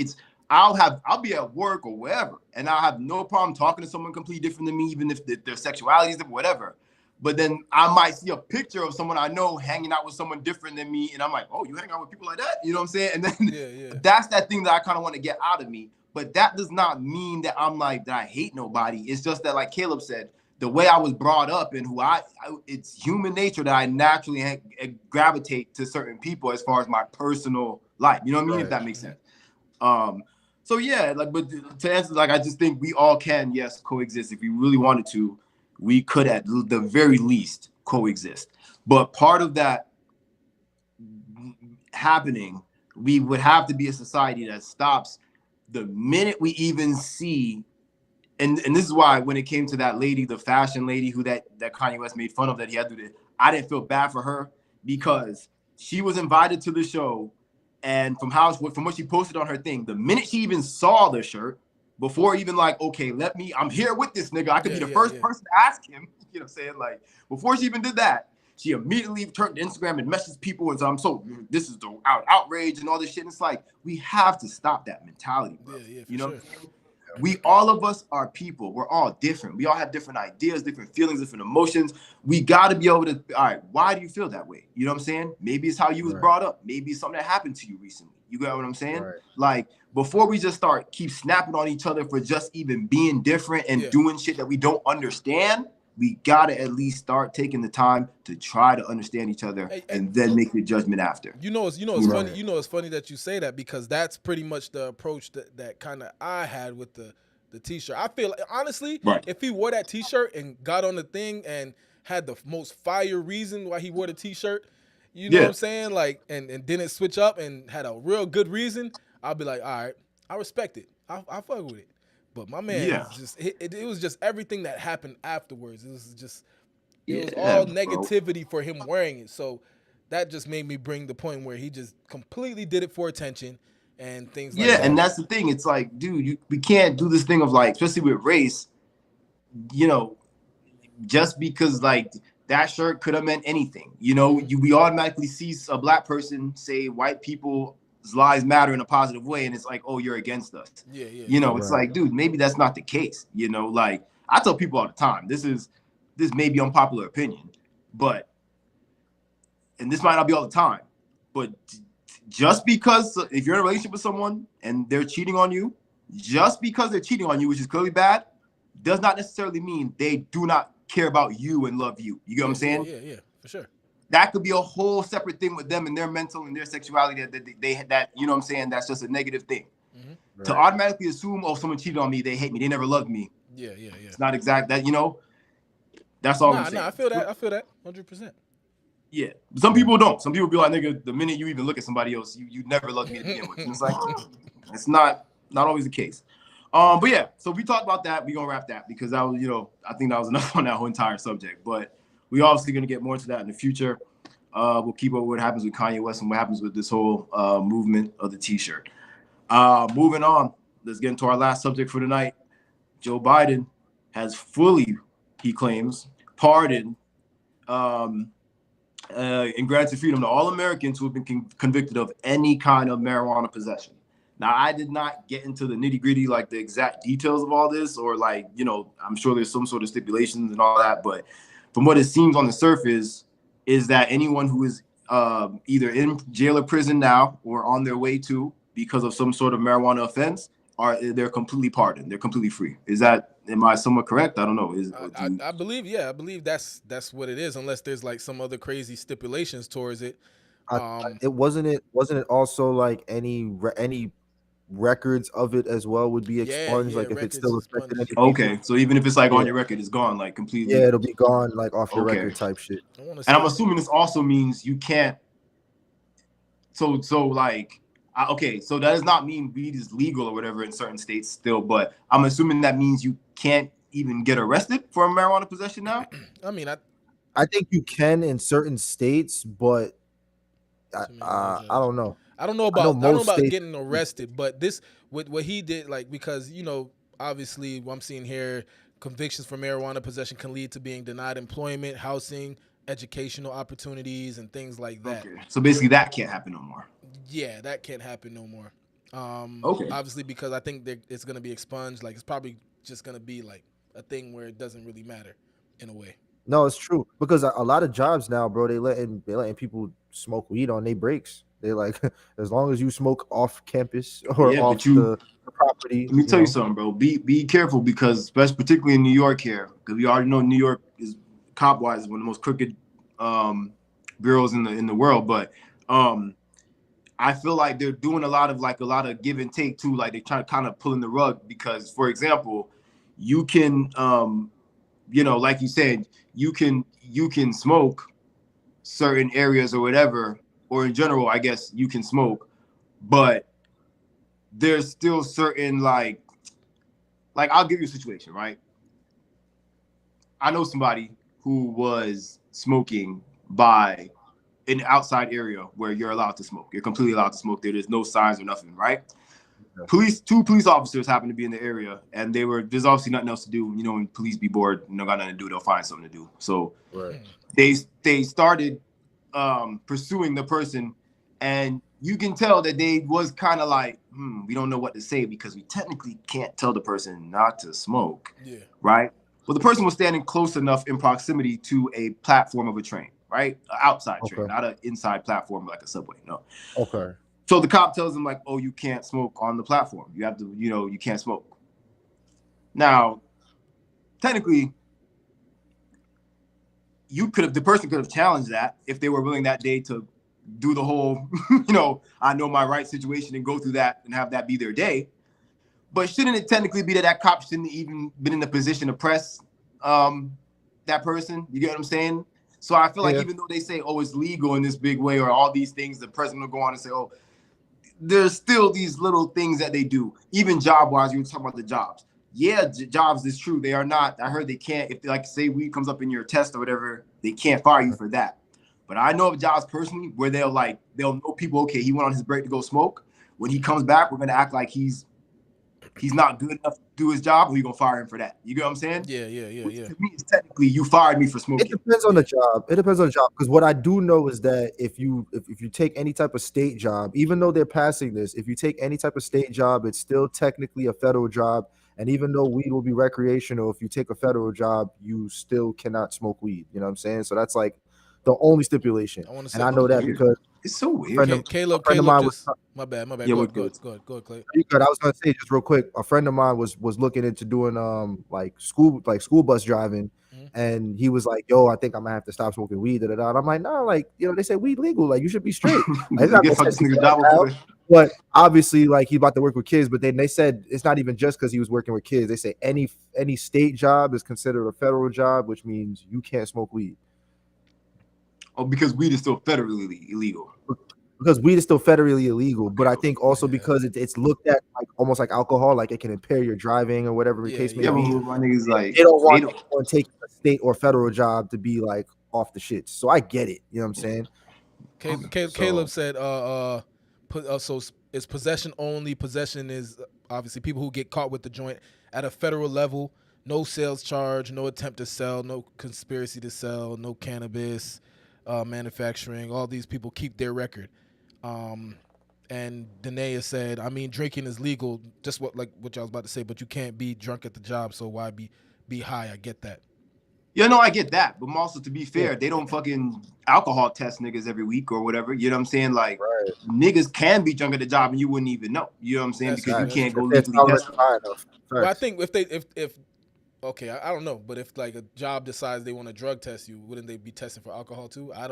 Speaker 1: I'll be at work or wherever, and I'll have no problem talking to someone completely different than me, even if their sexuality is different, whatever. But then I might see a picture of someone I know hanging out with someone different than me, and I'm like, oh, you hang out with people like that? You know what I'm saying? And then
Speaker 2: Yeah.
Speaker 1: that's that thing that I kind of want to get out of me. But that does not mean that I'm like that I hate nobody. It's just that, like Caleb said, the way I was brought up and it's human nature that I naturally gravitate to certain people as far as my personal life. You know what I mean?
Speaker 3: Right.
Speaker 1: If that makes sense. So yeah, like, but to answer, like, I just think we all can, yes, coexist. If we really wanted to, we could at the very least coexist. But part of that happening, we would have to be a society that stops the minute we even see. And this is why when it came to that lady, the fashion lady who that Kanye West made fun of, that he had to do this, I didn't feel bad for her because she was invited to the show, and from what she posted on her thing, the minute she even saw the shirt, before even like, okay, I'm here with this nigga, I could be the first person to ask him, you know what I'm saying? Like, before she even did that, she immediately turned to Instagram and messaged people and this is the outrage and all this shit. And it's like, we have to stop that mentality, bro.
Speaker 2: Yeah,
Speaker 1: you know?
Speaker 2: for sure.
Speaker 1: all of us are people. We're all different. We all have different ideas, different feelings, different emotions. We got to be able to, all right, why do you feel that way? You know what I'm saying? Maybe it's how you was brought up. Maybe it's something that happened to you recently. You get what I'm saying?
Speaker 3: Right.
Speaker 1: Like, before we just keep snapping on each other for just even being different and doing shit that we don't understand, we gotta at least start taking the time to try to understand each other and then make your judgment after.
Speaker 2: It's funny. You know, it's funny that you say that, because that's pretty much the approach that kind of I had with the t-shirt. I feel honestly, if he wore that t-shirt and got on the thing and had the most fire reason why he wore the t-shirt, you know what I'm saying? Like, and didn't switch up and had a real good reason, I'll be like, all right, I respect it. I fuck with it. But my man, it was just everything that happened afterwards. It was all negativity for him wearing it. So that just made me bring the point where he just completely did it for attention and things like that.
Speaker 1: Yeah, and that's the thing. It's like, dude, we can't do this thing of like, especially with race, you know, just because like that shirt could have meant anything. You know, we automatically see a black person say white people's lives matter in a positive way, and it's like, oh, you're against us. You know, it's like, dude, maybe that's not the case. You know, like I tell people all the time, this may be unpopular opinion, and this might not be all the time, but just because if you're in a relationship with someone and they're cheating on you, just because they're cheating on you, which is clearly bad, does not necessarily mean they do not care about you and love you. You get what I'm saying?
Speaker 2: Yeah, for sure.
Speaker 1: That could be a whole separate thing with them and their mental and their sexuality that you know what I'm saying, that's just a negative thing. To automatically assume, oh, someone cheated on me, they hate me, they never loved me.
Speaker 2: Yeah.
Speaker 1: It's not exact that, you know. That's all I'm saying.
Speaker 2: I feel that 100%.
Speaker 1: Yeah. Some people don't. Some people be like, nigga, the minute you even look at somebody else, you never loved me to begin with. And it's like, it's not always the case. But yeah, so we talked about that. We're gonna wrap that because that was, you know, I think that was enough on that whole entire subject. But we obviously gonna get more into that in the future. We'll keep up with what happens with Kanye West and what happens with this whole movement of the t-shirt. Moving on, let's get into our last subject for tonight. Joe Biden has fully, he claims, pardoned and granted freedom to all Americans who have been convicted of any kind of marijuana possession. Now, I did not get into the nitty gritty, like the exact details of all this, or like, you know, I'm sure there's some sort of stipulations and all that. But from what it seems on the surface is that anyone who is either in jail or prison now or on their way to because of some sort of marijuana offense, they're completely pardoned. They're completely free. Am I somewhat correct? I don't know.
Speaker 2: I believe that's what it is, unless there's like some other crazy stipulations towards it.
Speaker 3: It wasn't it also like any records of it as well would be expunged, like if it's still affected.
Speaker 1: Okay, so even if it's like on your record, it's gone like completely.
Speaker 3: Yeah, it'll be gone like off your record type shit.
Speaker 1: And I'm assuming this also means you can't. So like. Okay, so that does not mean weed is legal or whatever in certain states still, but I'm assuming that means you can't even get arrested for a marijuana possession now?
Speaker 2: I mean,
Speaker 3: I think you can in certain states, but I don't know.
Speaker 2: I don't know about getting arrested, but this with what he did, like, because, you know, obviously what I'm seeing here, convictions for marijuana possession can lead to being denied employment, housing, educational opportunities, and things like that.
Speaker 1: Okay. So basically that can't happen no more.
Speaker 2: Yeah, that can't happen no more.
Speaker 1: Okay.
Speaker 2: Obviously, because I think it's going to be expunged. Like, it's probably just going to be like a thing where it doesn't really matter in a way.
Speaker 3: No, it's true, because a lot of jobs now, bro, they letting people smoke weed on their breaks. They like, as long as you smoke off campus or off the property.
Speaker 1: Let me tell you something, bro. Be careful, because particularly in New York here, because we already know New York is cop wise one of the most crooked bureaus in the world. But I feel like they're doing a lot of give and take too. Like, they're trying to kind of pulling the rug, because, for example, you can you know, like you said, you can smoke certain areas or whatever, or in general, I guess you can smoke, but there's still certain like I'll give you a situation, right? I know somebody who was smoking by an outside area where you're allowed to smoke. You're completely allowed to smoke there. There's no signs or nothing, right? Two police officers happened to be in the area, and there's obviously nothing else to do. You know, when police be bored, got nothing to do, they'll find something to do. So they started pursuing the person, and you can tell that they was kind of like, we don't know what to say because we technically can't tell the person not to smoke,
Speaker 2: Yeah.
Speaker 1: right? But the person was standing close enough in proximity to a platform of a train, right? An outside train,
Speaker 3: Okay.
Speaker 1: not an inside platform like a subway. No.
Speaker 3: Okay.
Speaker 1: So the cop tells him like, "Oh, you can't smoke on the platform. You have to, you can't smoke." Now, technically, the person could have challenged that if they were willing that day to do the whole, I know my rights situation and go through that and have that be their day. But shouldn't it technically be that cop shouldn't even been in a position to press that person? You get what I'm saying? So I feel like
Speaker 3: Yeah.
Speaker 1: even though they say, oh, it's legal in this big way or all these things, the president will go on and say, oh, there's still these little things that they do, even job wise. You were talking about the jobs. Yeah, jobs is true. They are not. I heard they can't. If like say weed comes up in your test or whatever, they can't fire you for that. But I know of jobs personally where they'll know people. Okay, he went on his break to go smoke. When he comes back, we're gonna act like he's not good enough to do his job, or we gonna fire him for that. You get what I'm saying? Which
Speaker 2: Yeah.
Speaker 1: to me is technically you fired me for
Speaker 3: It
Speaker 1: smoking.
Speaker 3: depends on the job. It depends on the job because what I do know is that if you take any type of state job, even though they're passing this, if you take any type of state job, it's still technically a federal job. And even though weed will be recreational, if you take a federal job, you still cannot smoke weed. You know what I'm saying? So that's like the only stipulation.
Speaker 2: I want to
Speaker 3: And
Speaker 2: say,
Speaker 3: I
Speaker 1: So
Speaker 3: know that
Speaker 1: weird.
Speaker 3: because
Speaker 1: It's so
Speaker 3: a
Speaker 1: weird.
Speaker 3: friend of a friend of
Speaker 2: Caleb
Speaker 3: mine was
Speaker 2: just my bad.
Speaker 1: Yeah,
Speaker 2: Go
Speaker 1: we're
Speaker 2: ahead,
Speaker 1: good.
Speaker 2: Clay.
Speaker 3: you good. I was gonna say just real quick. A friend of mine was looking into doing like school bus driving,
Speaker 2: Mhm.
Speaker 3: and he was like, "Yo, I think I'm gonna have to stop smoking weed." Da, da, da. And I'm like, "No, like they say weed legal. Like you should be straight. Like it's
Speaker 1: I
Speaker 3: not gonna
Speaker 1: guess I'll
Speaker 3: set
Speaker 1: just
Speaker 3: you
Speaker 1: nigga
Speaker 3: down,
Speaker 1: job real
Speaker 3: pal."
Speaker 1: quick.
Speaker 3: But obviously, like he's about to work with kids. But then they said it's not even just because he was working with kids. They say any state job is considered a federal job, which means you can't smoke weed.
Speaker 1: Oh, because weed is still federally illegal.
Speaker 3: Because weed is still federally illegal, but I think also
Speaker 2: Yeah.
Speaker 3: because it's looked at like almost like alcohol, like it can impair your driving or whatever the case may
Speaker 1: Yeah, but
Speaker 3: be.
Speaker 2: Yeah.
Speaker 1: my niggas like
Speaker 3: They don't
Speaker 1: they
Speaker 3: want
Speaker 1: don't.
Speaker 3: anyone taking a state or federal job to be like off the shits. So I get it. You know what I'm saying?
Speaker 2: Caleb
Speaker 1: So
Speaker 2: said, so it's possession only. Possession is obviously people who get caught with the joint at a federal level. No sales charge, no attempt to sell, no conspiracy to sell, no cannabis manufacturing. All these people keep their record. Um, and Danae said, I mean, drinking is legal, just what I was about to say, but you can't be drunk at the job, so why be high? I get that.
Speaker 1: yeah, no, I get that, but also to be
Speaker 3: Yeah,
Speaker 1: fair, they don't fucking alcohol test niggas every week or whatever. You know what I'm saying? Like
Speaker 3: right.
Speaker 1: niggas can be drunk at the job and you wouldn't even know. You know what I'm saying?
Speaker 2: That's
Speaker 1: Because you
Speaker 2: true. That's
Speaker 3: Facts.
Speaker 1: can't go
Speaker 2: true.
Speaker 3: If their
Speaker 1: legally
Speaker 3: tolerance
Speaker 1: test
Speaker 3: is
Speaker 1: them.
Speaker 3: high enough.
Speaker 2: Well, I
Speaker 3: Facts.
Speaker 2: think if okay, I don't know, but if like a job decides they want to drug test you, wouldn't they be testing for alcohol too? I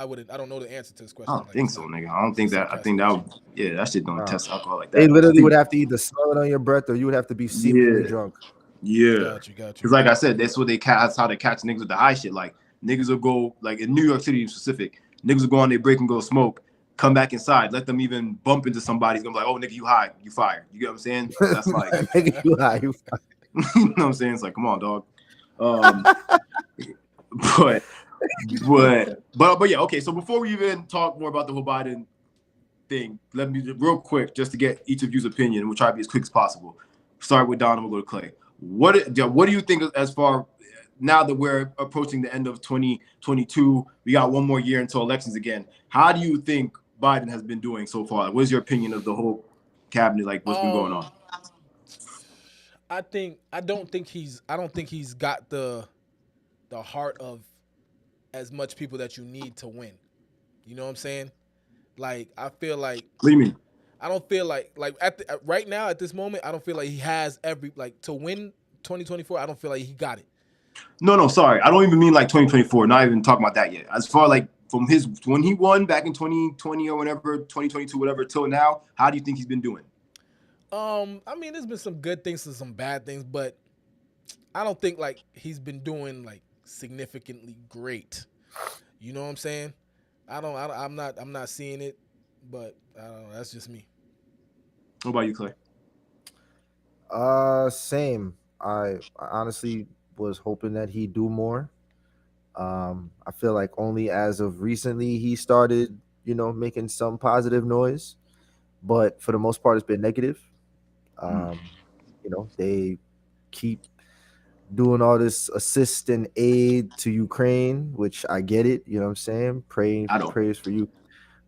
Speaker 2: wouldn't. I don't know the answer to this
Speaker 1: I
Speaker 2: question.
Speaker 1: don't
Speaker 2: Like
Speaker 1: think
Speaker 2: it's
Speaker 1: so,
Speaker 2: not.
Speaker 1: nigga. I don't
Speaker 2: It's a
Speaker 1: think that. I think
Speaker 2: sarcastic
Speaker 1: that
Speaker 2: question.
Speaker 1: would, yeah, that shit don't
Speaker 3: Nah.
Speaker 1: test alcohol like
Speaker 3: They
Speaker 1: that. I
Speaker 3: literally
Speaker 1: think,
Speaker 3: would have to either smell it on your breath or you would have to be seemingly
Speaker 1: yeah,
Speaker 3: drunk.
Speaker 1: yeah.
Speaker 2: Got you.
Speaker 1: Because like I said, that's what they catch. That's how they catch niggas with the high shit. Like niggas will go like in New York City in specific. Niggas will go on their break and go smoke. Come back inside. Let them even bump into somebody. It's gonna be like, oh nigga, you high, you fired. You get what I'm saying? That's like,
Speaker 3: Nigga, you high. You
Speaker 1: you know what I'm saying? It's like, come on, dog. Um, but but yeah, okay. So before we even talk more about the whole Biden thing, let me real quick just to get each of you's opinion. We'll try to be as quick as possible. Start with Don and we'll go to Clay. What do you think as far now that we're approaching the end of 2022? We got one more year until elections again. How do you think Biden has been doing so far? What is your opinion of the whole cabinet? Like what's been going on?
Speaker 2: I don't think he's got the heart of as much people that you need to win. You know what I'm saying? Like I feel like
Speaker 1: What do you mean?
Speaker 2: I don't feel like right now at this moment I don't feel like he has every like to win 2024. I don't feel like he got it.
Speaker 1: No, sorry. I don't even mean like 2024. Not even talking about that yet. As far like from his when he won back in 2020 or whatever, 2022, whatever, till now, how do you think he's been doing?
Speaker 2: I mean, there's been some good things and some bad things, but I don't think like he's been doing like significantly great. You know what I'm saying? I'm not seeing it, but I don't know. That's just me.
Speaker 1: What about you, Clay?
Speaker 3: Same. I honestly was hoping that he'd do more. I feel like only as of recently he started, making some positive noise, but for the most part, it's been negative. Um, they keep doing all this assist and aid to Ukraine, which I get it. You know what I'm saying?
Speaker 1: I don't.
Speaker 3: Praise for you.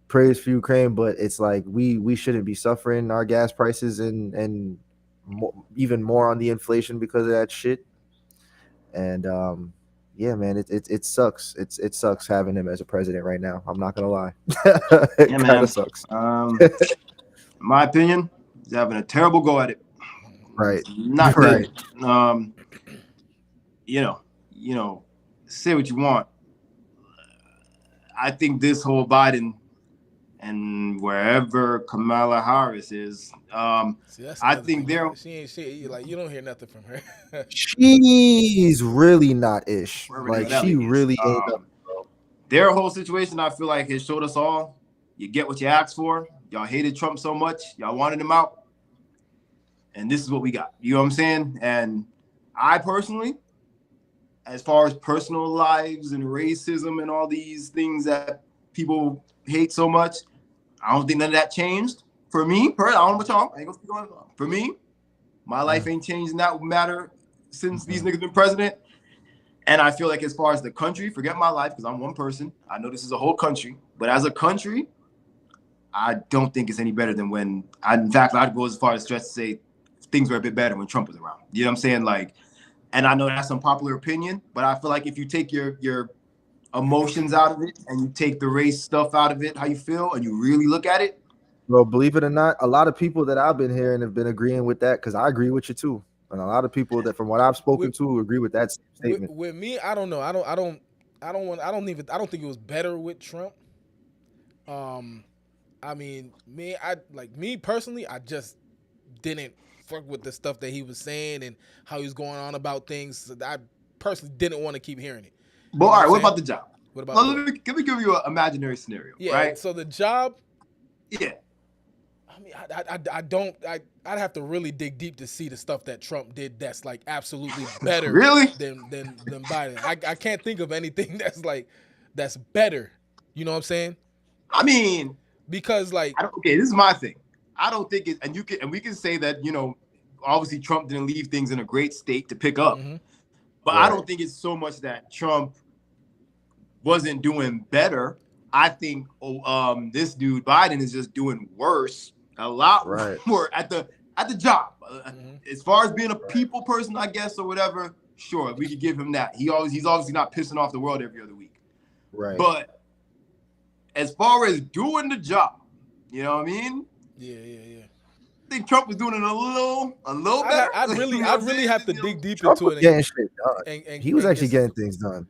Speaker 3: praise for Ukraine, but it's like we shouldn't be suffering our gas prices and even more on the inflation because of that shit. And yeah, man, it sucks. It sucks having him as a president right now. I'm not gonna lie, it
Speaker 1: Yeah,
Speaker 3: kind
Speaker 1: man.
Speaker 3: of sucks.
Speaker 1: In my opinion, he's having a terrible go at it.
Speaker 3: Right,
Speaker 1: It's not
Speaker 3: right.
Speaker 1: good. You know, say what you want. I think this whole Biden and wherever Kamala Harris is,
Speaker 2: See, that's
Speaker 1: I
Speaker 2: another
Speaker 1: think
Speaker 2: thing.
Speaker 1: they're
Speaker 2: She ain't shit. Like you don't hear nothing from her.
Speaker 3: She's really not ish.
Speaker 1: wherever the
Speaker 3: Like
Speaker 1: hell he
Speaker 3: she
Speaker 1: is.
Speaker 3: really ain't nothing, bro.
Speaker 1: Their whole situation, I feel like, has showed us all. You get what you asked for. Y'all hated Trump so much. Y'all wanted him out. And this is what we got. You know what I'm saying? And I personally, as far as personal lives and racism and all these things that people hate so much, I don't think none of that changed. For me, I don't know what y'all. I ain't gonna speak on it. For me, my life ain't changed in that matter since these niggas been president. And I feel like as far as the country, forget my life because I'm one person. I know this is a whole country, but as a country, I don't think it's any better than when. In fact, I'd go as far as stretch to say things were a bit better when Trump was around. You know what I'm saying? Like, and I know that's an unpopular opinion, but I feel like if you take your emotions out of it and you take the race stuff out of it, how you feel, and you really look at it.
Speaker 3: Well, believe it or not, a lot of people that I've been hearing have been agreeing with that because I agree with you too. And a lot of people that from what I've spoken
Speaker 2: with,
Speaker 3: to agree with that statement.
Speaker 2: with me, I don't know. I don't think it was better with Trump. I mean, me personally, I just didn't fuck with the stuff that he was saying and how he was going on about things. I personally didn't want to keep hearing it.
Speaker 1: But all right, what about the job?
Speaker 2: What about
Speaker 1: let me give you an imaginary scenario,
Speaker 2: yeah,
Speaker 1: right?
Speaker 2: So the job,
Speaker 1: yeah.
Speaker 2: I mean, I'd have to really dig deep to see the stuff that Trump did that's like absolutely better
Speaker 1: really?
Speaker 2: than Biden. I can't think of anything that's better. You know what I'm saying?
Speaker 1: I mean,
Speaker 2: because like
Speaker 1: okay, this is my thing. I don't think it, and we can say that obviously Trump didn't leave things in a great state to pick up, but right. I don't think it's so much that Trump wasn't doing better. I think this dude Biden is just doing worse, a lot more at the job. As far as being a people person, I guess, or whatever, sure, we could give him that. He's obviously not pissing off the world every other week.
Speaker 3: Right.
Speaker 1: But as far as doing the job, you know what I mean?
Speaker 2: Yeah.
Speaker 1: I think Trump was doing it a little better.
Speaker 2: I'd really have to dig deep
Speaker 3: Trump
Speaker 2: into it.
Speaker 3: Getting shit done. And he was actually getting things done.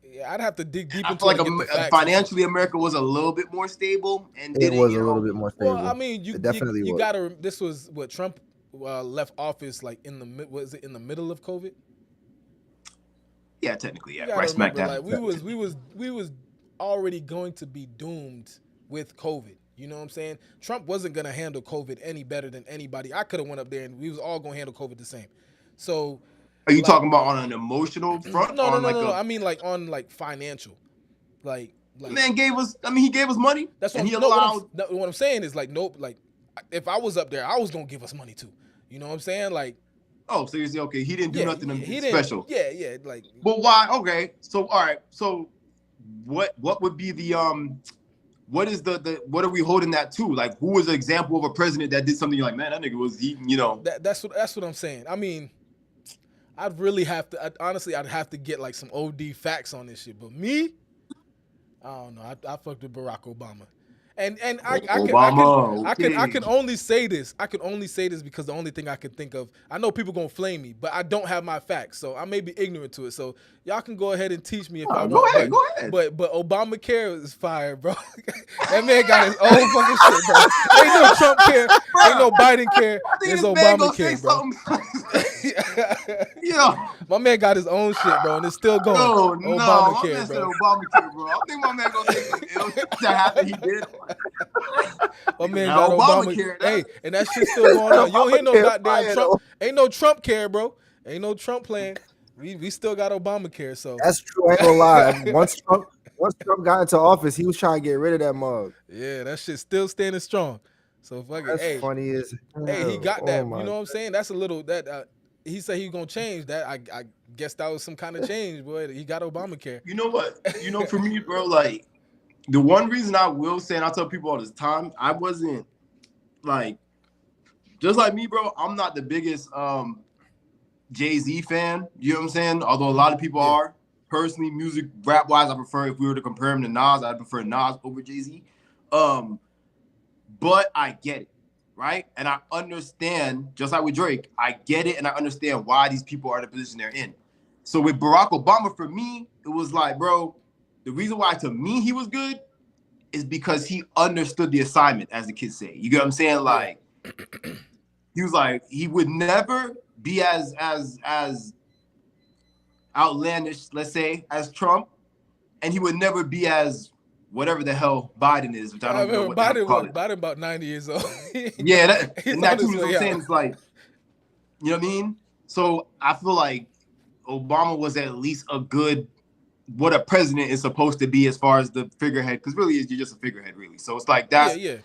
Speaker 2: Yeah, I'd have to dig deep into
Speaker 1: it. I feel like financially, America was a little bit more stable, and
Speaker 3: it was a little bit more stable.
Speaker 2: Well, I mean, you gotta. This was what Trump left office like in the middle of COVID.
Speaker 1: Yeah, technically, yeah. Right smack down.
Speaker 2: Like, we was already going to be doomed with COVID. You know what I'm saying? Trump wasn't gonna handle COVID any better than anybody. I could have went up there and we was all gonna handle COVID the same. So.
Speaker 1: Are you talking about on an emotional front?
Speaker 2: No. I mean, like on like financial, like
Speaker 1: man gave us. I mean, he gave us money.
Speaker 2: That's what he allowed. What I'm saying is like nope. Like if I was up there, I was gonna give us money too. You know what I'm saying? Like.
Speaker 1: Oh, so you're saying okay? He didn't do nothing special.
Speaker 2: Yeah. Like.
Speaker 1: But why? Okay. So all right. So what would be the What is what are we holding that to? Like, who was an example of a president that did something like, man, that nigga was eating,
Speaker 2: That's what I'm saying. I mean. I'd really have to. I'd have to get like some OD facts on this shit. But me, I don't know. I fucked with Barack Obama, and I can only say this. I can only say this because the only thing I can think of. I know people gonna flame me, but I don't have my facts, so I may be ignorant to it. So y'all can go ahead and teach me if I want.
Speaker 1: Go ahead.
Speaker 2: But Obamacare is fire, bro. That man got his own fucking shit, bro. Ain't no Trump care. Ain't no Biden care. It's Obamacare, bro. My man got his own shit, bro, and it's still going. Obamacare,
Speaker 1: bro. Obamacare, bro. I think my man gonna take some ill shit to happen. He did.
Speaker 2: My man got Obamacare. Hey, and that shit's still going on. You don't hear no goddamn Trump. Ain't no Trump care, bro. Ain't no Trump plan. We still got Obamacare. So
Speaker 3: that's true. I ain't gonna lie. Once Trump got into office, he was trying to get rid of that mug.
Speaker 2: Yeah, that shit's still standing strong. So fucking
Speaker 3: that's funny as
Speaker 2: hey, he got that. You know what I'm saying? That's a little that. He said he was gonna change that. I guess that was some kind of change, boy. He got Obamacare.
Speaker 1: You know what? For me, bro, like the one reason I will say, and I tell people all this time, I wasn't like, just like me, bro. I'm not the biggest Jay-Z fan. You know what I'm saying? Although a lot of people are. Personally, music rap wise, I prefer, if we were to compare him to Nas, I'd prefer Nas over Jay-Z. But I get it, right? And I understand, just like with Drake, I get it and I understand why these people are in the position they're in. So with Barack Obama, for me, it was like, bro, the reason why to me he was good is because he understood the assignment, as the kids say. You get what I'm saying? Like, he was like, he would never be as outlandish, let's say, as Trump, and he would never be as whatever the hell Biden is, which I don't know what
Speaker 2: Biden,
Speaker 1: call it.
Speaker 2: Biden about 90 years old.
Speaker 1: Yeah, and that too is what I'm
Speaker 2: out.
Speaker 1: saying. It's like, you know what I mean? So I feel like Obama was at least a good, what a president is supposed to be as far as the figurehead, because really you're just a figurehead, really. So it's like that.
Speaker 2: Yeah.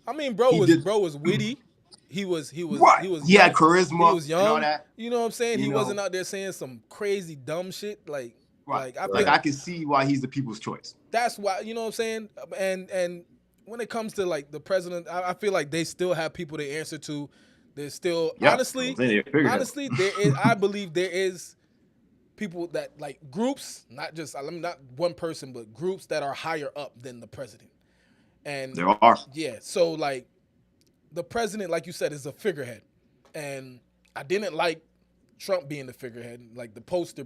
Speaker 2: I mean, bro was witty. He was
Speaker 1: right.
Speaker 2: he was
Speaker 1: he
Speaker 2: young.
Speaker 1: had charisma.
Speaker 2: He was young.
Speaker 1: And all that.
Speaker 2: You know what I'm saying?
Speaker 1: You
Speaker 2: He
Speaker 1: know.
Speaker 2: wasn't out there saying some crazy dumb shit. Like
Speaker 1: I can see why he's the people's choice.
Speaker 2: That's why, you know what I'm saying? And when it comes to like the president, I feel like they still have people they answer to. There's still honestly there is, I believe there is people that like groups, not just not one person, but groups that are higher up than the president. And
Speaker 1: there are.
Speaker 2: Yeah, so like the president, like you said, is a figurehead. And I didn't like Trump being the figurehead, like the poster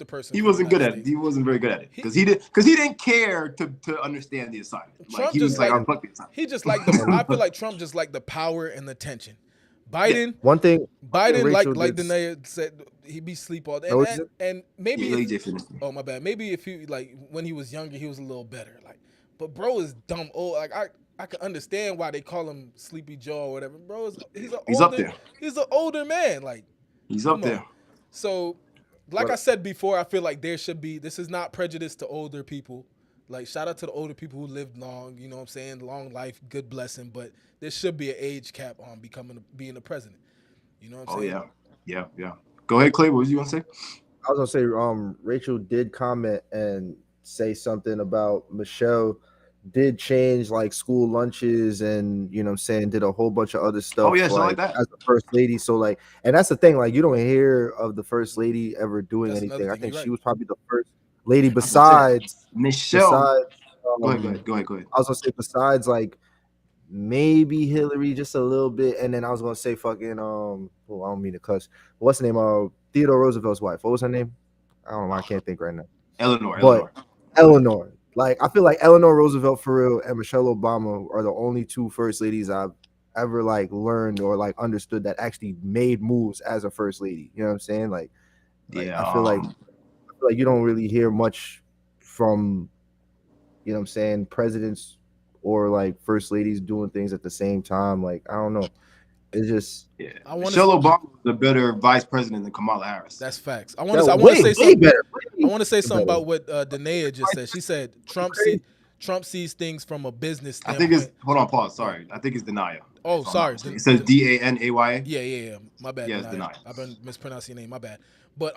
Speaker 2: person.
Speaker 1: He wasn't good at it. He wasn't very good at it because he didn't care to understand the assignment. Like, he was like, "I'm fucking assignment."
Speaker 2: He just like I feel like Trump just like the power and the tension. Biden,
Speaker 3: one thing
Speaker 2: like Danae said, he be sleep all day. And maybe oh my bad. Maybe if he like when he was younger, he was a little better. Like, but bro is dumb old. Like I can understand why they call him Sleepy Joe or whatever. Bro, he's
Speaker 1: up there.
Speaker 2: He's an older man. Like,
Speaker 1: he's up there.
Speaker 2: So, like I said before, I feel like there should be. This is not prejudice to older people. Like, shout out to the older people who lived long. You know what I'm saying? Long life, good blessing. But there should be an age cap on being the president. You know what I'm saying?
Speaker 1: Oh yeah. Go ahead, Clay. What was you gonna say?
Speaker 3: I was gonna say, Rachel did comment and say something about Michelle did change like school lunches and, you know what I'm saying, did a whole bunch of other stuff.
Speaker 1: Oh yeah, like that
Speaker 3: as the first lady. So like, and that's the thing, like you don't hear of the first lady ever doing anything. I think she was probably the first lady besides
Speaker 1: Michelle. Go ahead.
Speaker 3: I was gonna say besides like maybe Hillary just a little bit, and then I was gonna say fucking I don't mean to cuss. What's the name? Theodore Roosevelt's wife. What was her name? I don't know. I can't think right now. Eleanor. Like, I feel like Eleanor Roosevelt for real and Michelle Obama are the only two first ladies I've ever like learned or like understood that actually made moves as a first lady. You know what I'm saying? Like yeah, I feel like you don't really hear much from, you know what I'm saying, presidents or like first ladies doing things at the same time. Like, I don't know. It's just
Speaker 1: Michelle Obama was a better vice president than Kamala Harris.
Speaker 2: That's facts. I want to say something better. I want to say something about what Danae just said. She said Trump sees things from a business standpoint.
Speaker 1: I think it's hold on, pause. Sorry, I think it's Denia.
Speaker 2: Oh, sorry.
Speaker 1: It says Danaya.
Speaker 2: Yeah. My bad.
Speaker 1: Yeah, it's Denia.
Speaker 2: I've been mispronouncing your name. My bad. But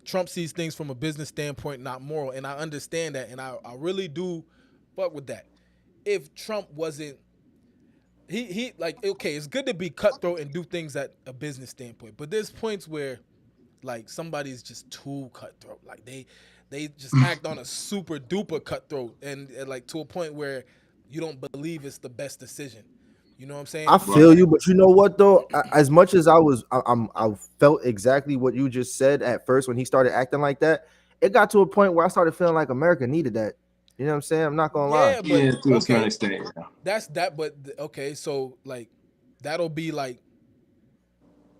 Speaker 2: Trump sees things from a business standpoint, not moral, and I understand that, and I really do fuck with that. If Trump wasn't He like, okay, it's good to be cutthroat and do things at a business standpoint, but there's points where like somebody's just too cutthroat. Like they just act on a super duper cutthroat and like to a point where you don't believe it's the best decision. You know what I'm saying?
Speaker 3: I feel you, but you know what though? As much as I felt exactly what you just said at first when he started acting like that, it got to a point where I started feeling like America needed that. You know what I'm saying? I'm not gonna lie.
Speaker 1: Yeah, to a certain extent. Yeah.
Speaker 2: That's that, but okay, so like that'll be like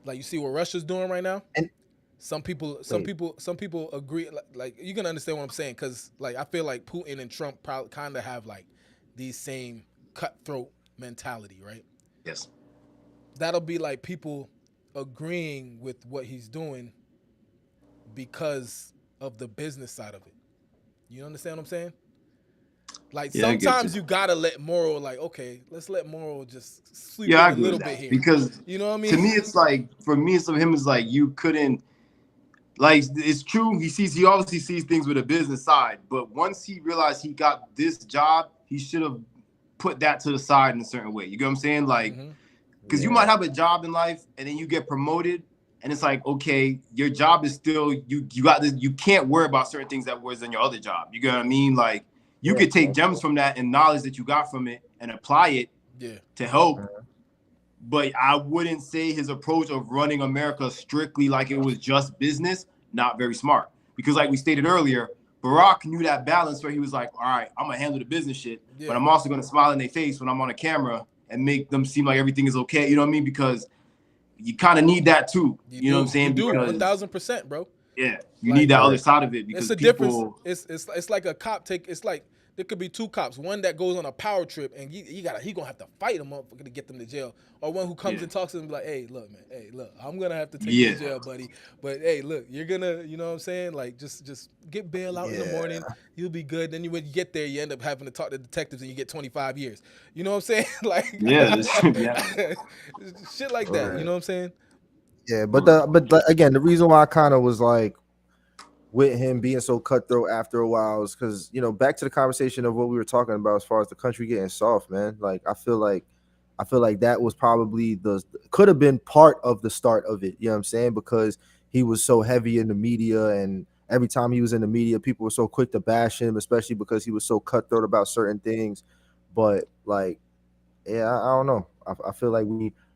Speaker 2: you see what Russia's doing right now, and some people agree. Like you can understand what I'm saying, because like I feel like Putin and Trump probably kind of have like these same cutthroat mentality, right?
Speaker 1: Yes.
Speaker 2: That'll be like people agreeing with what he's doing because of the business side of it. You understand what I'm saying? Like sometimes you gotta let moral, like, okay, let's let moral just sleep a little bit here.
Speaker 1: Because
Speaker 2: you know what I mean?
Speaker 1: To me, it's like, for me, it's him is like, you couldn't, like it's true. He obviously sees things with a business side, but once he realized he got this job, he should have put that to the side in a certain way. You get what I'm saying? Like,
Speaker 2: Mm-hmm.
Speaker 1: because you might have a job in life and then you get promoted, and it's like, okay, your job is still you got this. You can't worry about certain things that was in your other job. You get what I mean? Like, you could take gems from that and knowledge that you got from it and apply it to help. But I wouldn't say his approach of running America strictly like it was just business, not very smart. Because like we stated earlier, Barack knew that balance where he was like, all right, I'm going to handle the business shit, but I'm also going to smile in their face when I'm on a camera and make them seem like everything is okay. You know what I mean? Because you kind of need that too. You know what I'm saying?
Speaker 2: You do,
Speaker 1: because
Speaker 2: 1000%, bro.
Speaker 1: Yeah, you need that other side of it because
Speaker 2: it's a
Speaker 1: people.
Speaker 2: Difference. It's like a cop take. It's like there could be two cops. One that goes on a power trip and he gonna have to fight him up to get them to jail, or one who comes and talks to him like, hey, look, man, hey, look, I'm gonna have to take you to jail, buddy. But hey, look, you're gonna, you know what I'm saying? Like just get bail out in the morning. You'll be good. Then when you get there, you end up having to talk to detectives and you get 25 years. You know what I'm saying? Like shit like that. You know what I'm saying?
Speaker 3: Yeah, but again, the reason why I kind of was like with him being so cutthroat after a while is because, you know, back to the conversation of what we were talking about as far as the country getting soft, man. Like I feel like that was probably could have been part of the start of it. You know what I'm saying? Because he was so heavy in the media, and every time he was in the media, people were so quick to bash him, especially because he was so cutthroat about certain things. But like, yeah, I don't know. I feel like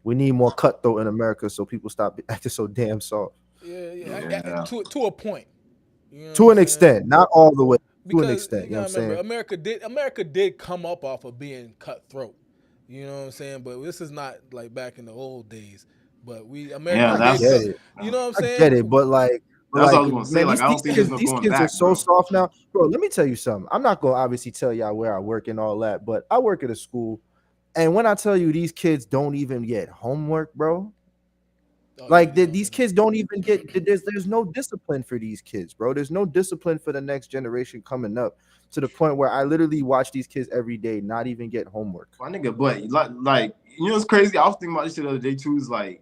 Speaker 3: we need more cutthroat in America so people stop acting so damn soft.
Speaker 2: Yeah. To a point. You know
Speaker 3: to an extent, not all the way. To an extent,
Speaker 2: you gotta remember, America did come up off of being cutthroat. You know what I'm saying? But this is not like back in the old days. But America
Speaker 3: get it.
Speaker 2: You know what I'm saying?
Speaker 3: I get it, but like,
Speaker 1: that's what I was gonna say. Like, I don't think there's no
Speaker 3: these
Speaker 1: going
Speaker 3: kids
Speaker 1: back,
Speaker 3: are so soft now, bro. Let me tell you something. I'm not gonna obviously tell y'all where I work and all that, but I work at a school, and when I tell you these kids don't even get homework, bro. These kids don't even get. There's no discipline for these kids, bro. There's no discipline for the next generation coming up, to the point where I literally watch these kids every day not even get homework.
Speaker 1: My nigga, but like you know what's crazy? I was thinking about this shit the other day too. Is like,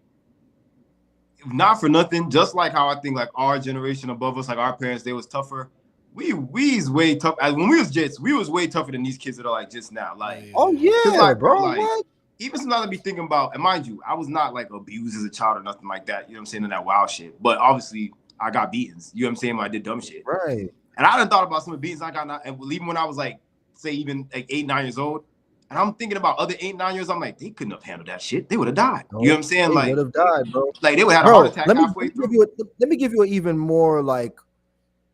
Speaker 1: not for nothing, just like how I think like our generation above us, like our parents, they was tougher. We's way tough. When we was jits, we was way tougher than these kids that are like just now. Like,
Speaker 3: oh yeah, like, bro. Like, what?
Speaker 1: Even sometimes I be thinking about, and mind you, I was not like abused as a child or nothing like that. You know what I'm saying? In that wild shit. But obviously, I got beatings. You know what I'm saying? When I did dumb shit.
Speaker 3: Right.
Speaker 1: And I done thought about some of the beatings I got, and even when I was like, say, even like 8, 9 years old. And I'm thinking about other 8, 9 years. I'm like, they couldn't have handled that shit. They would have died. You know what I'm saying?
Speaker 3: They would have died, bro.
Speaker 1: Like they would have had a heart attack halfway through.
Speaker 3: Let me give you an even more like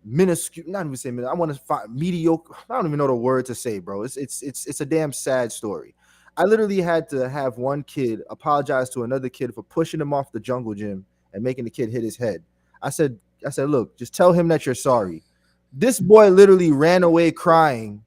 Speaker 3: minuscule. Not even say minuscule. I want to find mediocre. I don't even know the word to say, bro. It's a damn sad story. I literally had to have one kid apologize to another kid for pushing him off the jungle gym and making the kid hit his head. I said, look, just tell him that you're sorry. This boy literally ran away crying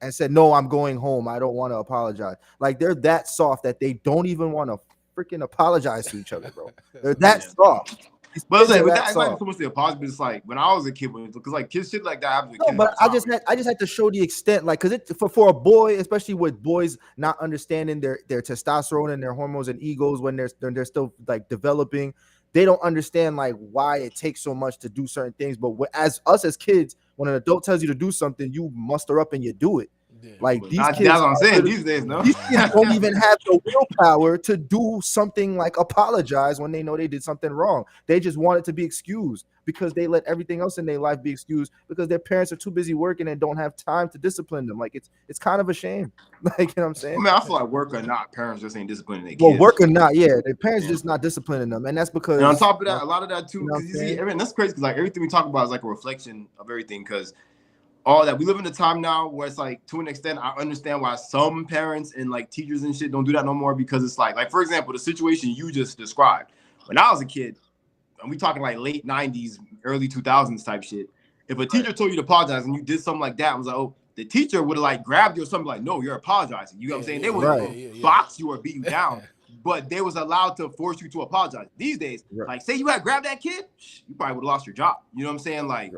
Speaker 3: and said, no, I'm going home. I don't want to apologize. Like, they're that soft that they don't even want to freaking apologize to each other, bro. They're that soft.
Speaker 1: But it's like, so much the apology, but it's like when I was a kid, because like kids shit like that happens with kids.
Speaker 3: But I just had to show the extent, like, because for a boy, especially with boys not understanding their testosterone and their hormones and egos when they're still like developing, they don't understand like why it takes so much to do certain things. But as kids, when an adult tells you to do something, you muster up and you do it. Yeah, like these kids,
Speaker 1: that's what I'm saying. These days, no,
Speaker 3: these kids don't even have the willpower to do something like apologize when they know they did something wrong. They just want it to be excused because they let everything else in their life be excused because their parents are too busy working and don't have time to discipline them. Like it's kind of a shame. Like, you know what I'm saying?
Speaker 1: I mean, I feel like work or not, parents just ain't disciplining their kids.
Speaker 3: Well, work or not, yeah, their parents just not disciplining them, and that's because.
Speaker 1: And on top of that, a lot of that too, because you see, that's crazy. Because like everything we talk about is like a reflection of everything. Because all that we live in a time now where it's like, to an extent, I understand why some parents and like teachers and shit don't do that no more, because it's like for example, the situation you just described. When I was a kid, and we talking like late 90s, early 2000s type shit. If a teacher told you to apologize and you did something like that, I was like, oh, the teacher would have like grabbed you or something like, no, you're apologizing. You know what I'm saying? They would box you or beat you down, but they was allowed to force you to apologize. These days, like say you had grabbed that kid, you probably would have lost your job. You know what I'm saying? Like.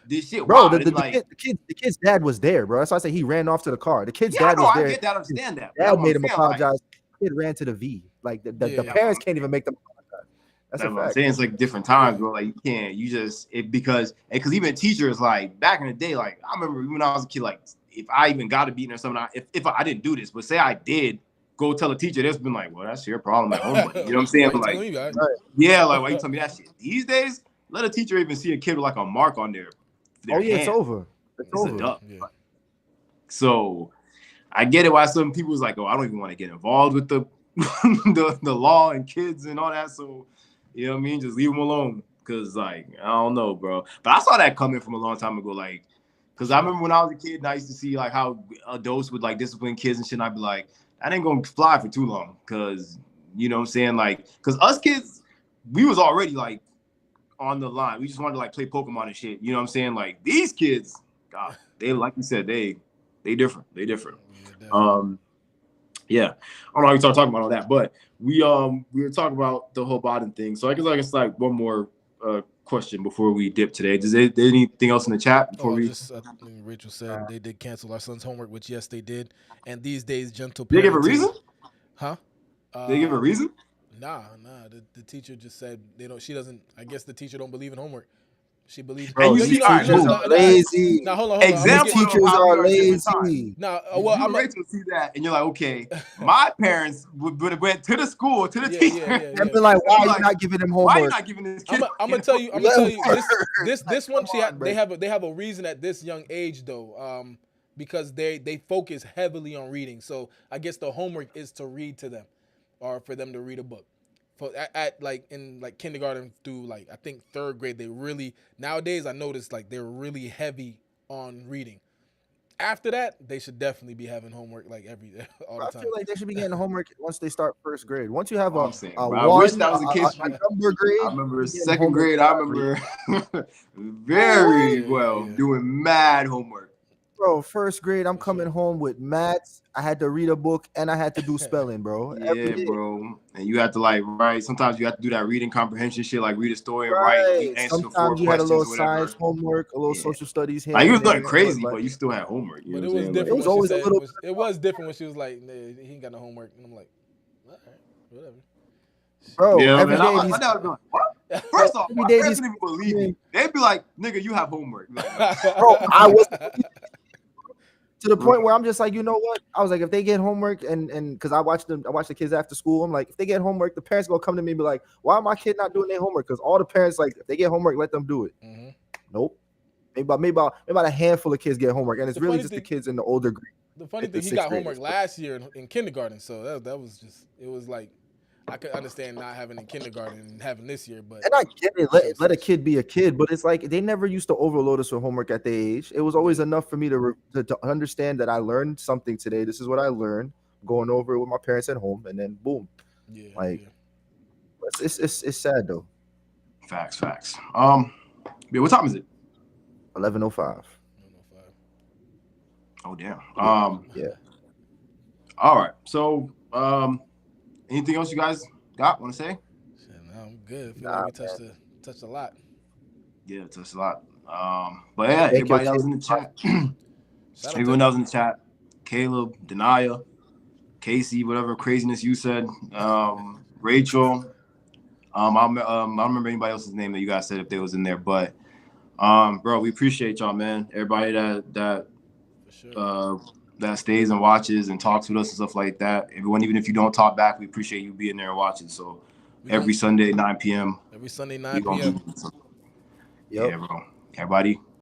Speaker 1: This shit,
Speaker 3: bro. The kid's dad was there, bro. That's why I say he ran off to the car. The kid's dad was there.
Speaker 1: I get that, I understand that.
Speaker 3: Dad made him apologize. Kid ran to the V. Like the parents can't even make them apologize. That's
Speaker 1: That's
Speaker 3: a
Speaker 1: what I'm
Speaker 3: fact.
Speaker 1: saying. It's like different times, bro. Like you just because even teachers like back in the day, like I remember when I was a kid, like if I even got a beating or something, if I didn't do this, but say I did go tell a teacher, that's been like, well, that's your problem at home, buddy. You know what I'm saying? Like, yeah, like why you tell me that shit? These days, let a teacher even see a kid with like a mark on their
Speaker 3: Oh yeah,
Speaker 1: hand.
Speaker 3: it's over. It's
Speaker 1: It's
Speaker 3: over.
Speaker 1: a dub. Yeah. So I get it why some people's like, oh, I don't even want to get involved with the the law and kids and all that. So you know what I mean? Just leave them alone. Cause like, I don't know, bro. But I saw that coming from a long time ago. Like, cause I remember when I was a kid and I used to see like how adults would like discipline kids and shit. And I'd be like, that ain't gonna fly for too long. Cause you know what I'm saying? Like, cause us kids, we was already like on the line. We just wanted to like play Pokemon and shit. You know what I'm saying? Like these kids, God, they like you said, they different. They different. Yeah, I don't know how we start talking about all that, but we were talking about the whole Biden thing. So I guess like one more question before we dip today. Does there anything else in the chat before we?
Speaker 2: Just Rachel said they did cancel our son's homework, which yes they did. And these days, gentle parenting.
Speaker 1: Did they give a reason?
Speaker 2: Huh?
Speaker 1: Did they give a reason?
Speaker 2: Nah. The teacher just said they don't. She doesn't. I guess the teacher don't believe in homework. She believes.
Speaker 3: Bro, these teachers are lazy.
Speaker 2: Now hold on.
Speaker 3: Example teachers are lazy.
Speaker 2: Now, well, I'm
Speaker 1: Rachel see that, and you're like, okay, my parents would have went to the school to the teacher
Speaker 3: and been like, why are you not giving them homework?
Speaker 1: Why are you not giving this kid?
Speaker 2: I'm gonna tell you. This one. They have a reason at this young age though. Because they focus heavily on reading. So I guess the homework is to read to them, or for them to read a book. For at like in like kindergarten through like I think third grade, they really nowadays I noticed like they're really heavy on reading. After that, they should definitely be having homework like all the time.
Speaker 3: I feel like they should be getting homework once they start first grade. Once you have
Speaker 1: I wish that was the case.
Speaker 3: Number grade.
Speaker 1: I remember second grade. I remember very well doing mad homework.
Speaker 3: Bro, first grade, I'm coming home with maths. I had to read a book and I had to do spelling, bro.
Speaker 1: Yeah, bro. And you have to like write. Sometimes you have to do that reading comprehension shit, like read a story and write.
Speaker 3: Sometimes you had a little science homework, a little social studies.
Speaker 1: Like you was going crazy, but you still had homework.
Speaker 2: But it was different. It was always a little. It was different when she was like, he ain't got no homework, and I'm like, all right, whatever.
Speaker 3: Bro,
Speaker 1: yeah,
Speaker 3: every day
Speaker 1: I what? First off, my parents didn't even believe me. They'd be like, "Nigga, you have homework." Like,
Speaker 3: bro, I was to the point where I'm just like, you know what? I was like, if they get homework and because I watch the kids after school. I'm like, if they get homework, the parents gonna come to me and be like, why are my kid not doing their homework? Because all the parents like, if they get homework, let them do it. Mm-hmm. Nope. Maybe about a handful of kids get homework, and it's really just the kids in the older grade.
Speaker 2: The funny thing, he got homework last year in kindergarten, so that was just it was like. I could understand not having in kindergarten and having this year, but
Speaker 3: and I get it. Let a kid be a kid, but it's like they never used to overload us with homework at their age. It was always enough for me to understand that I learned something today. This is what I learned. Going over it with my parents at home, and then boom, it's sad though.
Speaker 1: Facts. Yeah, what time is it?
Speaker 3: 11:05.
Speaker 1: Oh damn.
Speaker 3: Yeah.
Speaker 1: All right. So anything else you guys want to say?
Speaker 2: No, I'm good. I feel like we touched a lot.
Speaker 1: Yeah, touched a lot. But yeah, everybody that was in the chat. Everyone that was in the chat. Caleb, Denia, Casey, whatever craziness you said. Rachel. I don't remember anybody else's name that you guys said if they was in there, but bro, we appreciate y'all, man. Everybody that that stays and watches and talks with us and stuff like that. Everyone, even if you don't talk back, we appreciate you being there and watching. So every Sunday, 9 p.m.
Speaker 2: Every Sunday, 9 p.m.
Speaker 1: Yeah, bro. Everybody